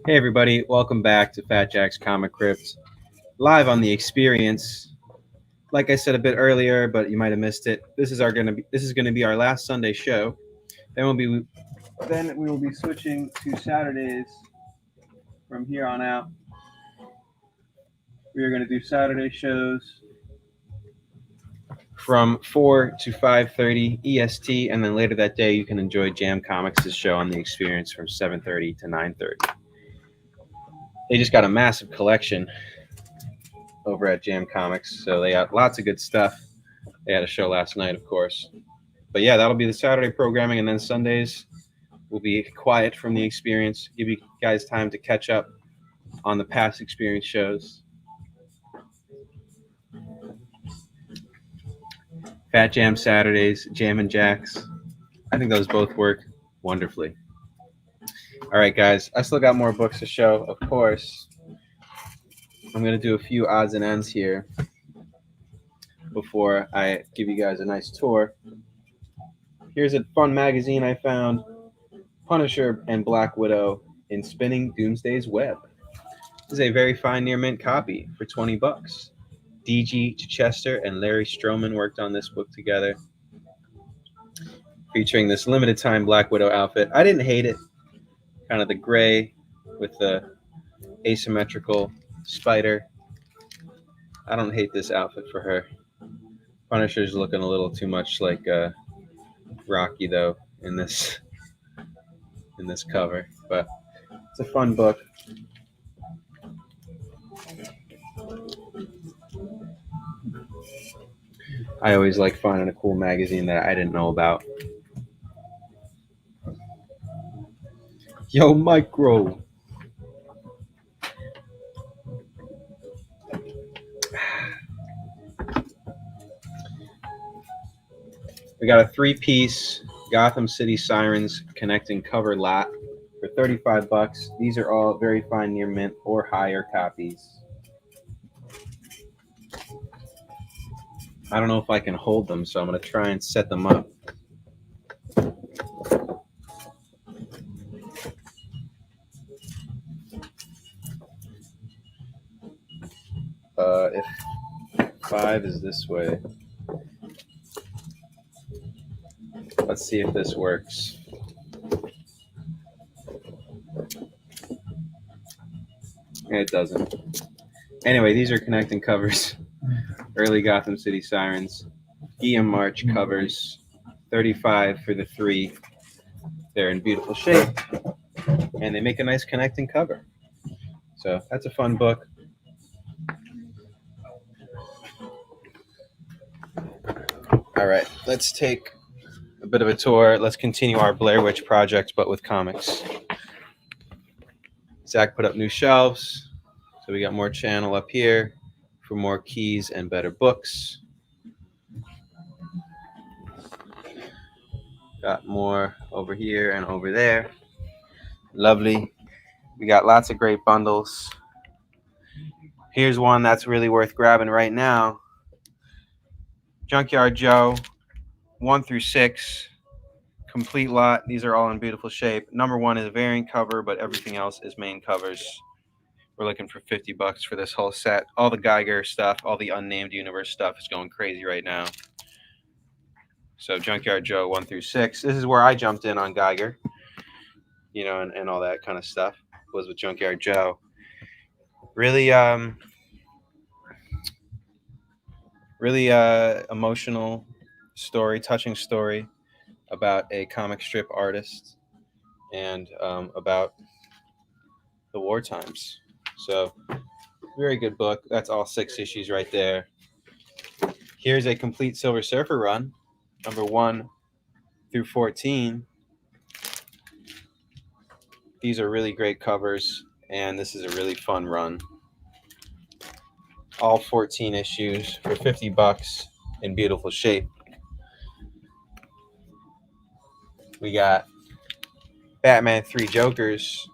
Hey everybody, welcome back to Fat Jack's Comicrypt, live on The Experience. Like I said a bit earlier, but you might have missed it. This is going to be our last Sunday show. Then we will be switching to Saturdays from here on out. We are going to do Saturday shows from 4 to 5:30 EST, and then later that day you can enjoy Jam Comics' show on The Experience from 7:30 to 9:30. They just got a massive collection over at Jam Comics, so they got lots of good stuff. They had a show last night, of course. But yeah, that'll be the Saturday programming, and then Sundays will be quiet from The Experience. Give you guys time to catch up on the past Experience shows. Fat Jam Saturdays, Jam and Jacks. I think those both work wonderfully. All right, guys, I still got more books to show, of course. I'm going to do a few odds and ends here before I give you guys a nice tour. Here's a fun magazine I found, Punisher and Black Widow in Spinning Doomsday's Web. This is a very fine near mint copy for $20. DG Chichester and Larry Stroman worked on this book together, featuring this limited time Black Widow outfit. I didn't hate it. Kind of the gray with the asymmetrical spider. I don't hate this outfit for her. Punisher's looking a little too much like Rocky though in this cover, but it's a fun book. I always like finding a cool magazine that I didn't know about. Yo, Micro. We got a 3-piece Gotham City Sirens connecting cover lot for $35. These are all very fine near mint or higher copies. I don't know if I can hold them, so I'm going to try and set them up. If 5 is this way, let's see if this works. It doesn't. Anyway, these are connecting covers. Early Gotham City Sirens. Guillaume March covers. 35 for the 3. They're in beautiful shape. And they make a nice connecting cover. So that's a fun book. All right, let's take a bit of a tour. Let's continue our Blair Witch project, but with comics. Zach put up new shelves, so we got more channel up here for more keys and better books. Got more over here and over there. Lovely. We got lots of great bundles. Here's one that's really worth grabbing right now. Junkyard Joe, 1 through 6, complete lot. These are all in beautiful shape. Number 1 is a variant cover, but everything else is main covers. We're looking for $50 for this whole set. All the Geiger stuff, all the unnamed universe stuff is going crazy right now. So Junkyard Joe 1 through 6. This is where I jumped in on Geiger, and all that kind of stuff was with Junkyard Joe. Really, really emotional story, touching story about a comic strip artist and about the war times. So very good book. That's all 6 issues right there. Here's a complete Silver Surfer run, number 1 through 14. These are really great covers, and this is a really fun run. All 14 issues for $50 in beautiful shape. We got Batman 3 Jokers,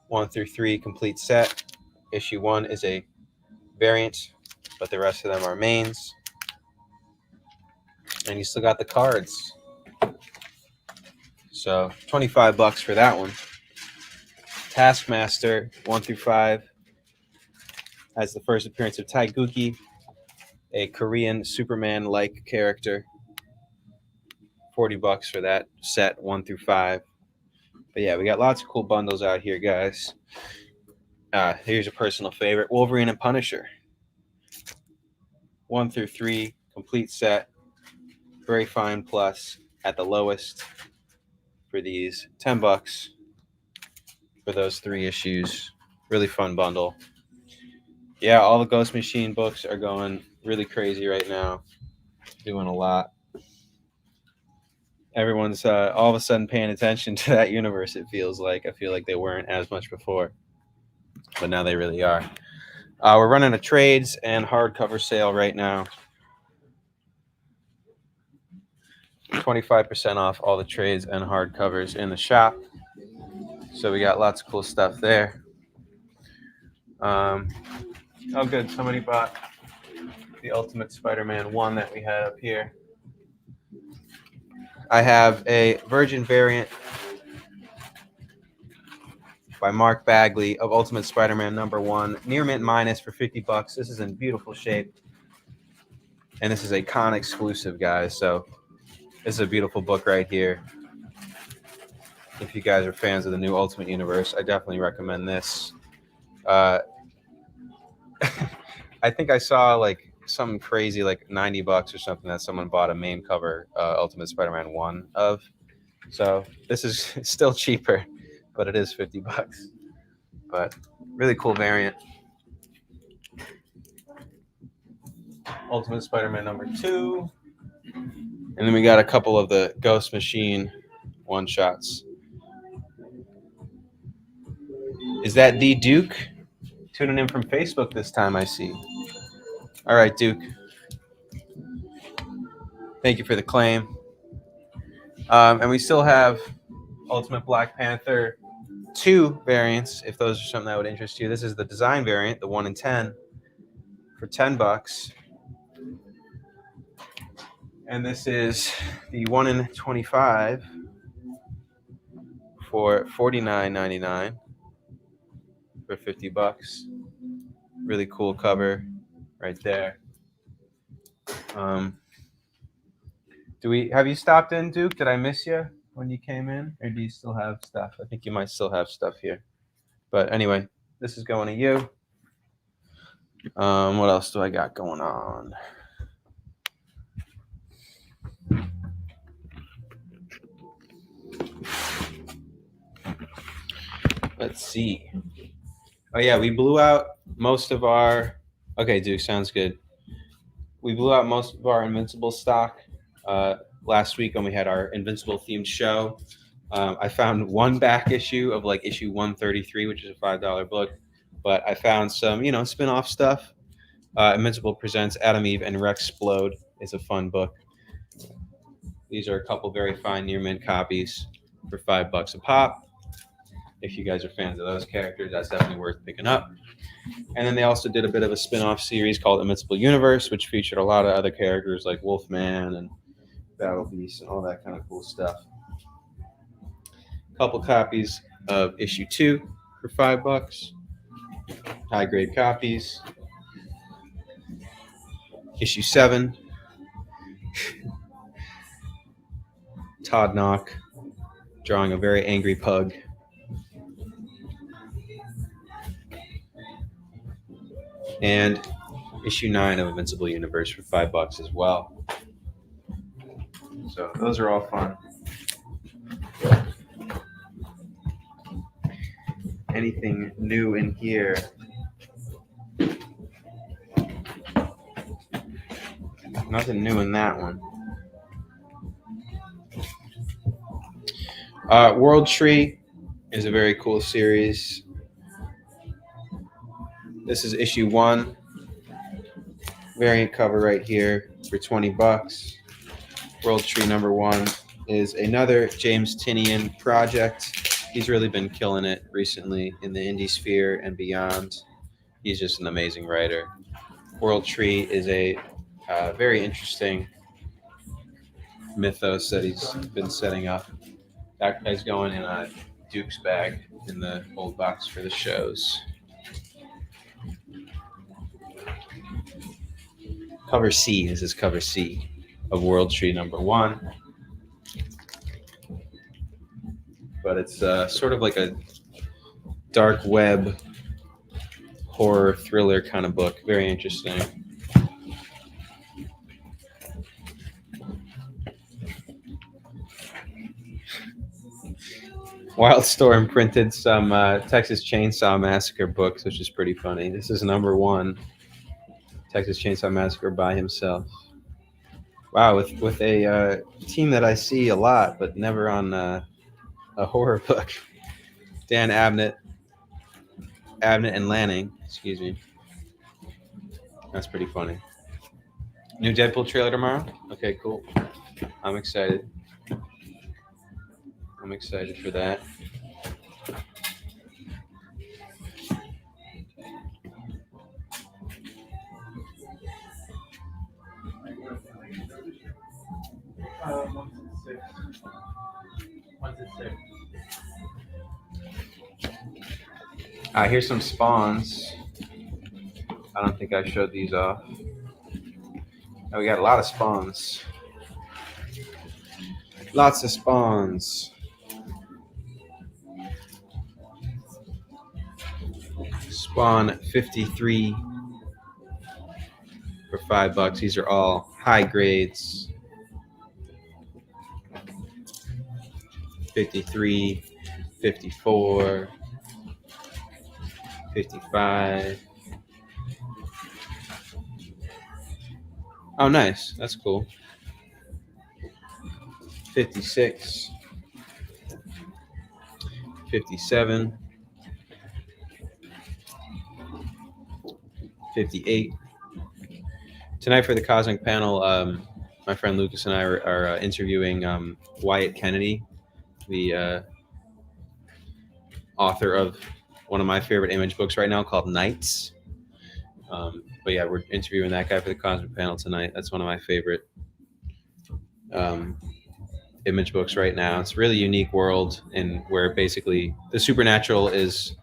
1 through 3 complete set. Issue 1 is a variant, but the rest of them are mains. And you still got the cards. So $25 for that one. Taskmaster 1 through 5 has the first appearance of Taiguchi, a Korean Superman-like character. $40 for that set 1 through 5. But yeah, we got lots of cool bundles out here, guys. Here's a personal favorite: Wolverine and Punisher. 1 through 3 complete set. Very fine plus at the lowest for these. $10 for those 3 issues. Really fun bundle. Yeah, all the Ghost Machine books are going really crazy right now. Doing a lot. Everyone's all of a sudden paying attention to that universe, it feels like. I feel like they weren't as much before, but now they really are. We're running a trades and hardcover sale right now. 25% off all the trades and hardcovers in the shop. So we got lots of cool stuff there. Oh, good. Somebody bought the Ultimate Spider-Man 1 that we had up here. I have a Virgin variant by Mark Bagley of Ultimate Spider-Man number 1, near mint minus for $50. This is in beautiful shape. And this is a con exclusive, guys. So this is a beautiful book right here. If you guys are fans of the new Ultimate Universe, I definitely recommend this. I think I saw like something crazy, like $90 or something, that someone bought a main cover Ultimate Spider-Man 1 of. So this is still cheaper, but it is $50. But really cool variant. Ultimate Spider-Man number 2. And then we got a couple of the Ghost Machine one-shots. Is that the Duke? Tuning in from Facebook this time, I see. All right, Duke. Thank you for the claim. And we still have Ultimate Black Panther 2 variants, if those are something that would interest you. This is the design variant, the 1 in 10, for $10. And this is the 1 in 25 for $49.99 for $50. Really cool cover right there. Have you stopped in, Duke? Did I miss you when you came in, or do you still have stuff? I think you might still have stuff here. But anyway, this is going to you. What else do I got going on? Let's see. Oh yeah, we blew out most of our. Okay, Duke, sounds good. We blew out most of our Invincible stock last week when we had our Invincible themed show. I found one back issue of like issue 133, which is a $5 book, but I found some, spin-off stuff. Invincible presents Adam, Eve, and Rexplode is a fun book. These are a couple very fine near mint copies for $5 a pop. If you guys are fans of those characters, that's definitely worth picking up. And then they also did a bit of a spin-off series called Invincible Universe, which featured a lot of other characters like Wolfman and Battle Beast and all that kind of cool stuff. A couple copies of issue 2 for $5. High grade copies. Issue 7. Todd Knock drawing a very angry pug. And issue 9 of Invincible Universe for $5 as well. So those are all fun. Anything new in here? Nothing new in that one. World Tree is a very cool series. This is issue 1. Variant cover right here for $20. World Tree number 1 is another James Tynion project. He's really been killing it recently in the indie sphere and beyond. He's just an amazing writer. World Tree is a very interesting mythos that he's been setting up. That guy's going in a Duke's bag in the old box for the shows. Cover C. This is cover C of World Tree number 1. But it's sort of like a dark web horror thriller kind of book. Very interesting. Wildstorm printed some Texas Chainsaw Massacre books, which is pretty funny. This is number 1, Texas Chainsaw Massacre by himself. Wow, with a team that I see a lot, but never on a horror book. Dan Abnett and Lanning, excuse me. That's pretty funny. New Deadpool trailer tomorrow? Okay, cool. I'm excited. I'm excited for that. Here's some spawns. I don't think I showed these off. Oh, we got a lot of spawns. Lots of spawns. Spawn 53 for $5. These are all high grades. 53, 54, 55. Oh, nice. That's cool. 56, 57, 58. Tonight for the Cosmic panel, my friend Lucas and I are interviewing Wyatt Kennedy, the author of one of my favorite Image books right now called Nights. But yeah, we're interviewing that guy for the Cosmic panel tonight. That's one of my favorite Image books right now. It's a really unique world in where basically the supernatural is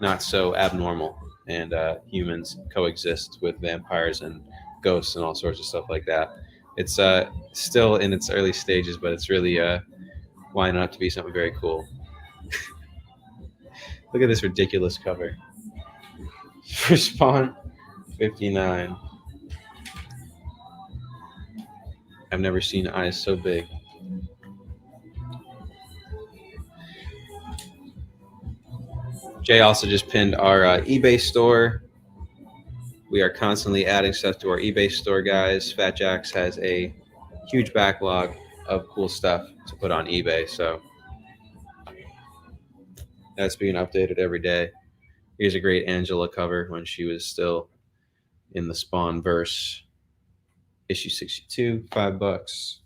not so abnormal, and humans coexist with vampires and ghosts and all sorts of stuff like that. It's still in its early stages, but it's really winding up to be something very cool. Look at this ridiculous cover for Spawn 59. I've never seen eyes so big. Jay also just pinned our eBay store. We are constantly adding stuff to our eBay store, guys. Fat Jacks has a huge backlog of cool stuff to put on eBay, so That's being updated every day. Here's a great Angela cover when she was still in the Spawn verse. Issue 62, $5.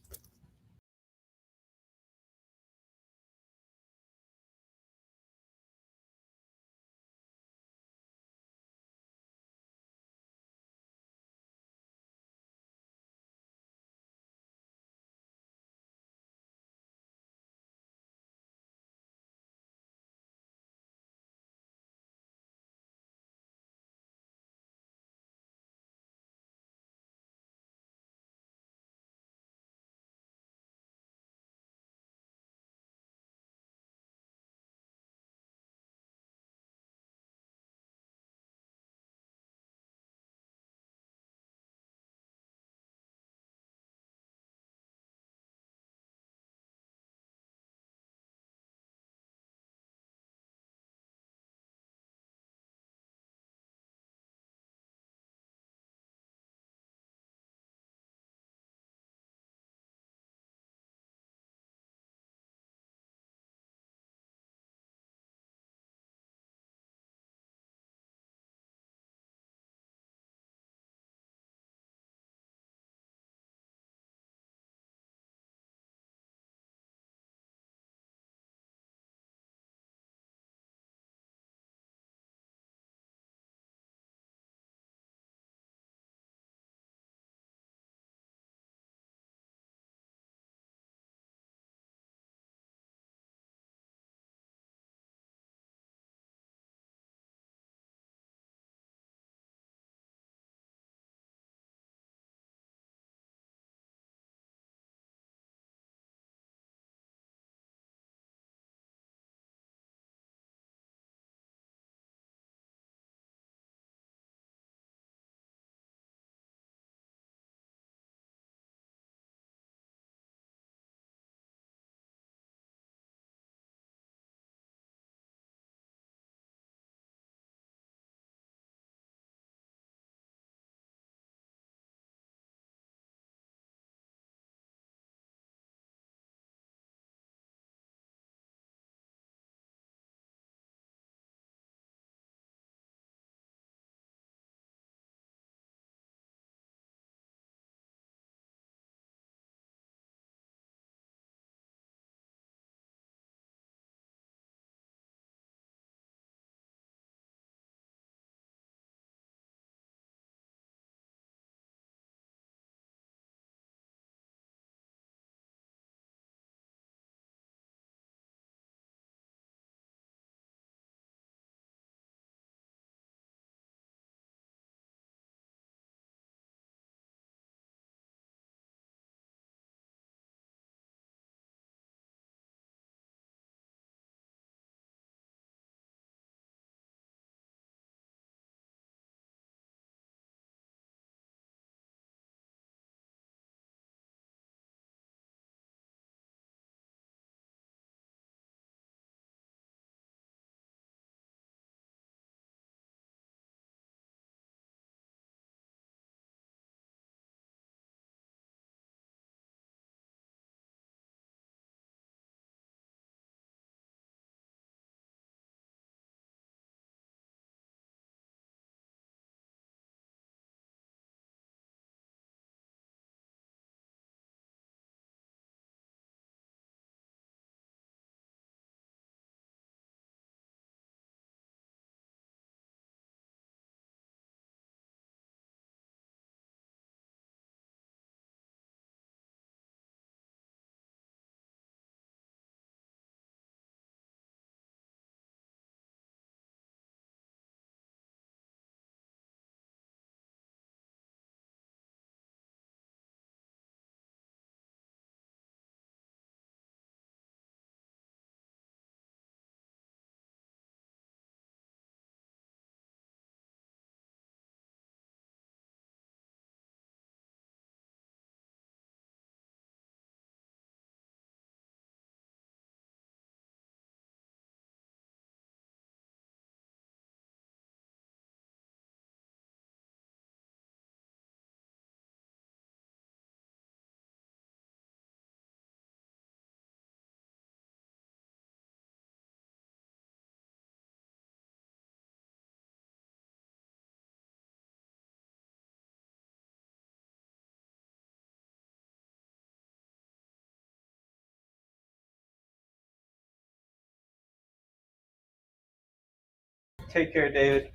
Take care, David.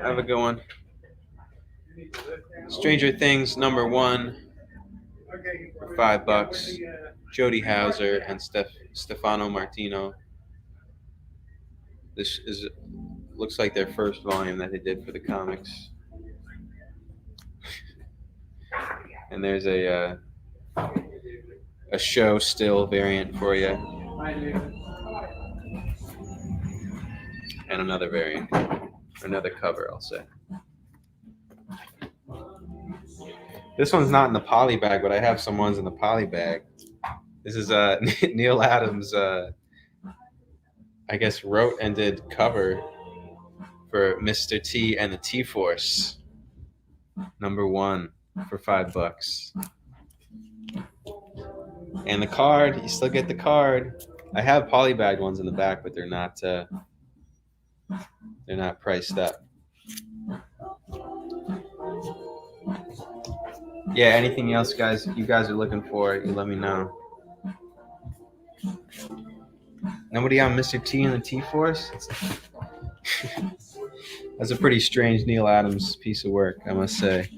Have a good one. Stranger Things #1 for $5. Jody Hauser and Stefano Martino. This looks like their first volume that they did for the comics. And there's a show still variant for you. And another variant. Another cover, I'll say. This one's not in the poly bag, but I have some ones in the poly bag. This is Neil Adams, I guess, wrote and did cover for Mr. T and the T-Force. #1 for $5. And the card, you still get the card. I have polybag ones in the back, but they're not priced up. Yeah, anything else, guys? You guys are looking for it, you let me know. Nobody on Mr. T and the T-Force? That's a pretty strange Neil Adams piece of work, I must say.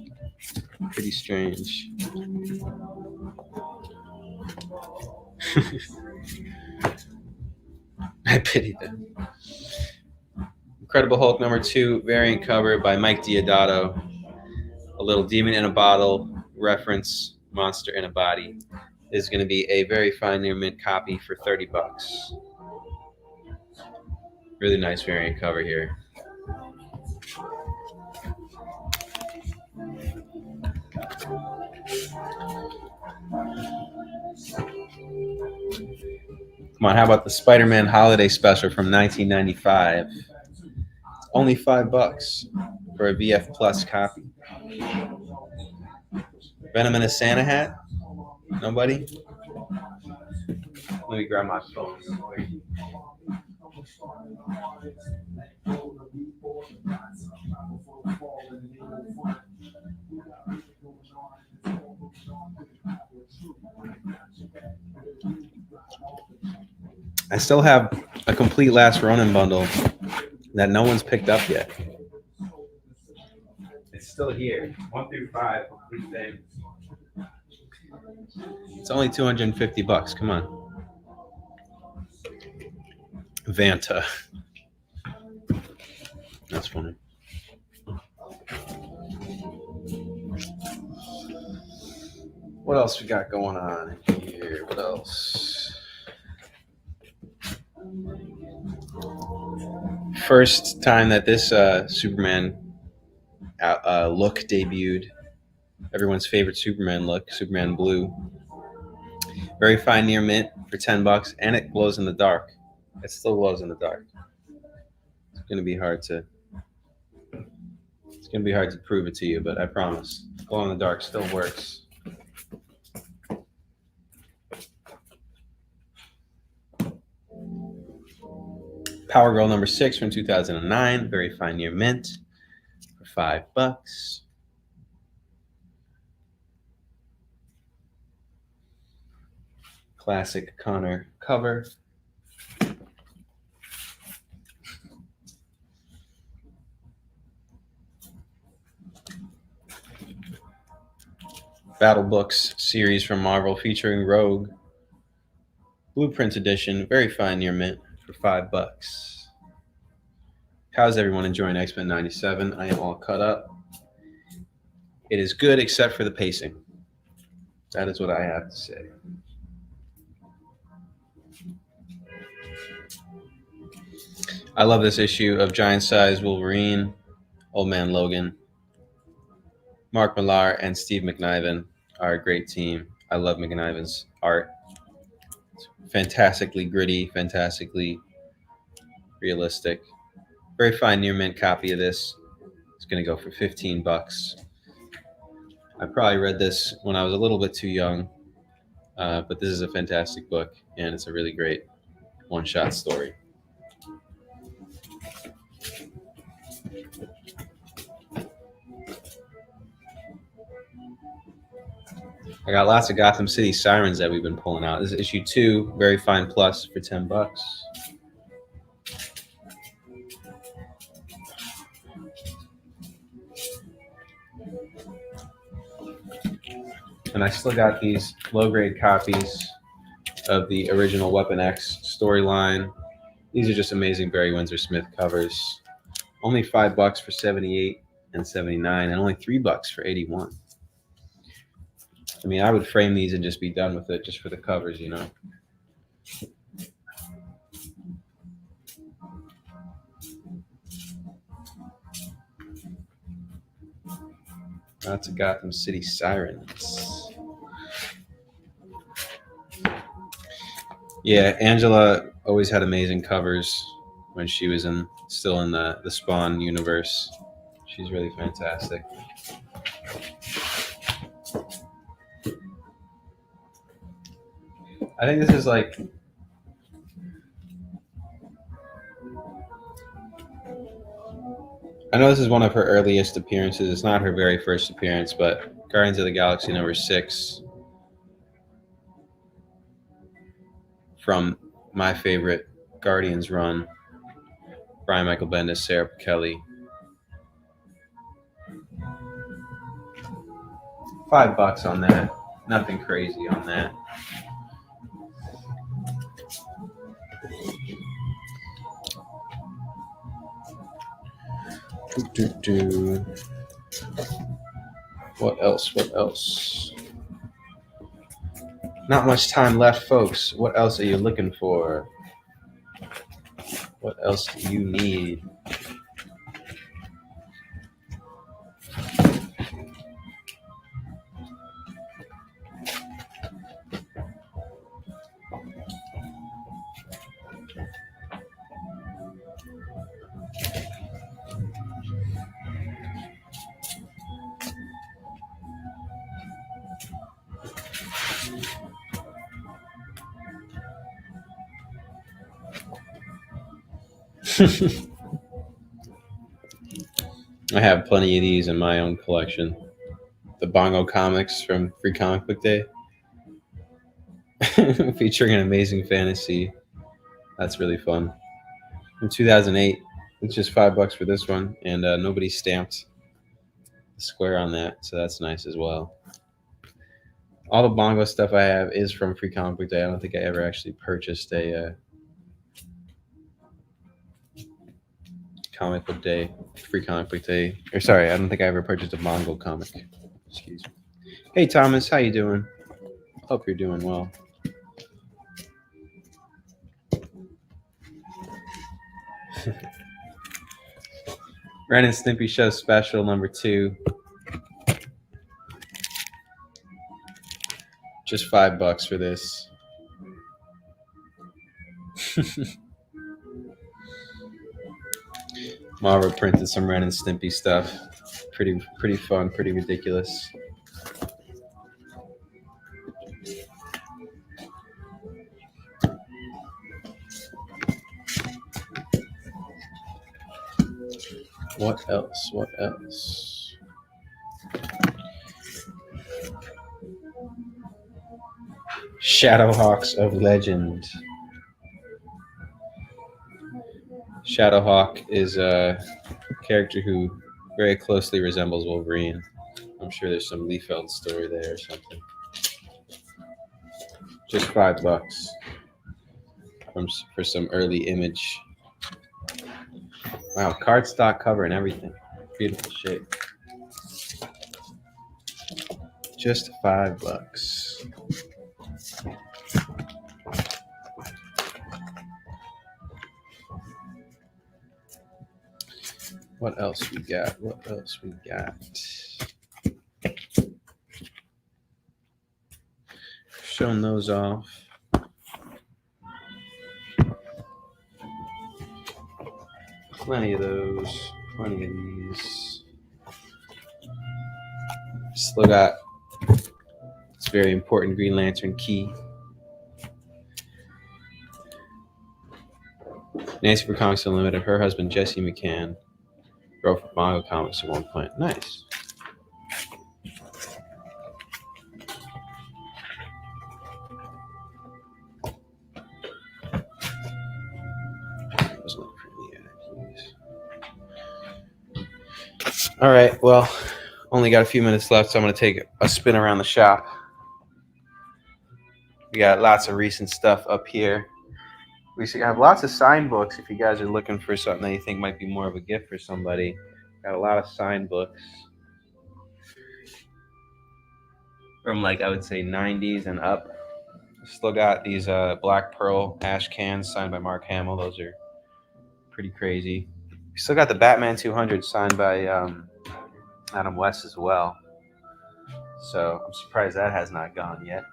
Pretty strange. I pity them. Incredible Hulk #2 variant cover by Mike Deodato. A little demon in a bottle reference, monster in a body. Is going to be a very fine near mint copy for $30. Really nice variant cover here. Come on, how about the Spider-Man Holiday Special from 1995? It's only $5 for a VF Plus copy. Venom in a Santa hat? Nobody? Let me grab my phone. I still have a complete Last Ronin bundle that no one's picked up yet. It's still here. 1 through 5, complete thing. It's only $250. Come on. Vanta. That's funny. What else we got going on here? What else? First time that this Superman look debuted. Everyone's favorite Superman look, Superman blue. Very fine near mint for $10, and it glows in the dark. It still glows in the dark. It's gonna be hard to prove it to you, but I promise. Glow in the dark still works. Power Girl #6 from 2009, very fine near mint for $5. Classic Connor cover. Battle Books series from Marvel featuring Rogue. Blueprint edition, very fine near mint for $5. How's everyone enjoying X-Men 97? I am all cut up. It is good except for the pacing. That is what I have to say. I love this issue of Giant Size Wolverine, Old Man Logan. Mark Millar and Steve McNiven are a great team. I love McNiven's art. It's fantastically gritty, fantastically realistic. Very fine near mint copy of this. It's going to go for $15. I probably read this when I was a little bit too young, but this is a fantastic book, and it's a really great one-shot story. I got lots of Gotham City Sirens that we've been pulling out. This is issue 2, very fine plus for $10. And I still got these low-grade copies of the original Weapon X storyline. These are just amazing Barry Windsor Smith covers. Only $5 for 78 and 79, and only $3 for 81. I mean, I would frame these and just be done with it just for the covers, you know. Lots of Gotham City Sirens. Yeah, Angela always had amazing covers when she was still in the Spawn universe. She's really fantastic. I think this is like I know this is one of her earliest appearances. It's not her very first appearance, but Guardians of the Galaxy #6 from my favorite Guardians run, Brian Michael Bendis, Sarah Kelly. $5 on that. Nothing crazy on that. What else? What else? Not much time left, folks. What else are you looking for? What else do you need? I have plenty of these in my own collection. The Bongo comics from Free Comic Book Day, featuring an amazing fantasy. That's really fun. In 2008, it's just $5 for this one, and nobody stamped the square on that, so that's nice as well. All the Bongo stuff I have is from Free Comic Book Day. I don't think I ever actually purchased a comic book day, Free Comic Book Day. Or sorry, I don't think I ever purchased a Bongo comic. Excuse me. Hey Thomas, how you doing? Hope you're doing well. Ren and Stimpy Show Special #2. Just $5 for this. Marvel printed some Ren and Stimpy stuff. Pretty fun, pretty ridiculous. What else? What else? Shadowhawks of Legend. Shadowhawk is a character who very closely resembles Wolverine. I'm sure there's some Liefeld story there or something. Just $5 for some early Image. Wow, cardstock cover and everything. Beautiful shape. Just $5. What else we got? What else we got? Showing those off. Plenty of those. Plenty of these. Still got this very important Green Lantern key. Nancy for Comics Unlimited. Her husband, Jesse McCann, wrote for Bongo Comics at one point. Nice. All right, well, Only got a few minutes left, so I'm going to take a spin around the shop. We got lots of recent stuff up here. We have lots of signed books if you guys are looking for something that you think might be more of a gift for somebody. Got a lot of signed books from, like, I would say 90s and up. Still got these Black Pearl ash cans signed by Mark Hamill. Those are pretty crazy. We still got the Batman 200 signed by Adam West as well. So I'm surprised that has not gone yet.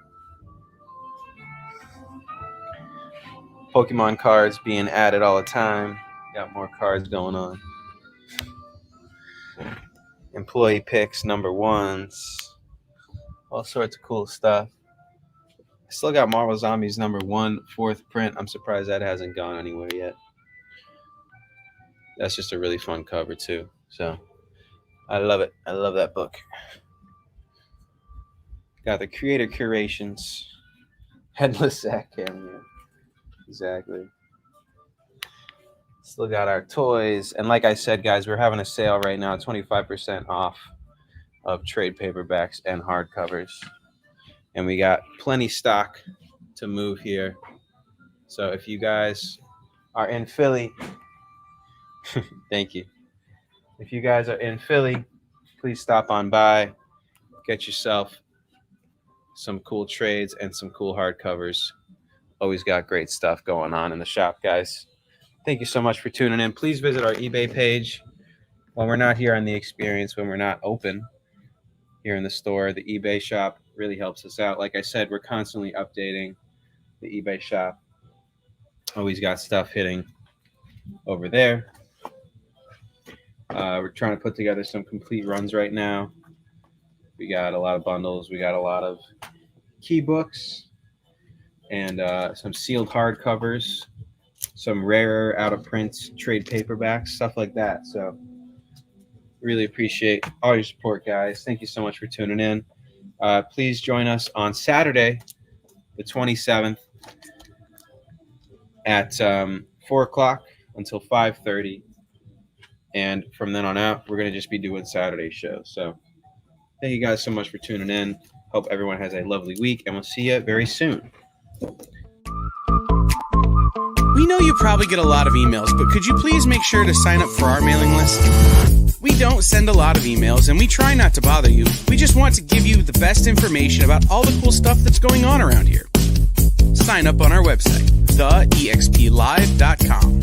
Pokemon cards being added all the time. Got more cards going on. Employee picks, number ones. All sorts of cool stuff. I still got Marvel Zombies number 1, 4th print. I'm surprised that hasn't gone anywhere yet. That's just a really fun cover too. So I love it. I love that book. Got the Creator Curations. Headless Zach cameo. Exactly. Still got our toys. And like I said, guys, we're having a sale right now, 25% off of trade paperbacks and hardcovers. And we got plenty stock to move here. So if you guys are in Philly, thank you. If you guys are in Philly, please stop on by. Get yourself some cool trades and some cool hardcovers. Always got great stuff going on in the shop, guys. Thank you so much for tuning in. Please visit our eBay page. When we're not here on the experience, when we're not open here in the store, the eBay shop really helps us out. Like I said, we're constantly updating the eBay shop. Always got stuff hitting over there. We're trying to put together some complete runs right now. We got a lot of bundles. We got a lot of key books and some sealed hardcovers, some rarer out-of-print trade paperbacks, stuff like that. So really appreciate all your support, guys. Thank you so much for tuning in. Please join us on Saturday, the 27th, at 4 o'clock until 5:30. And from then on out, we're going to just be doing Saturday shows. So thank you guys so much for tuning in. Hope everyone has a lovely week, and we'll see you very soon. We know you probably get a lot of emails, but could you please make sure to sign up for our mailing list? We don't send a lot of emails, and we try not to bother you. We just want to give you the best information about all the cool stuff that's going on around here. Sign up on our website, theexplive.com.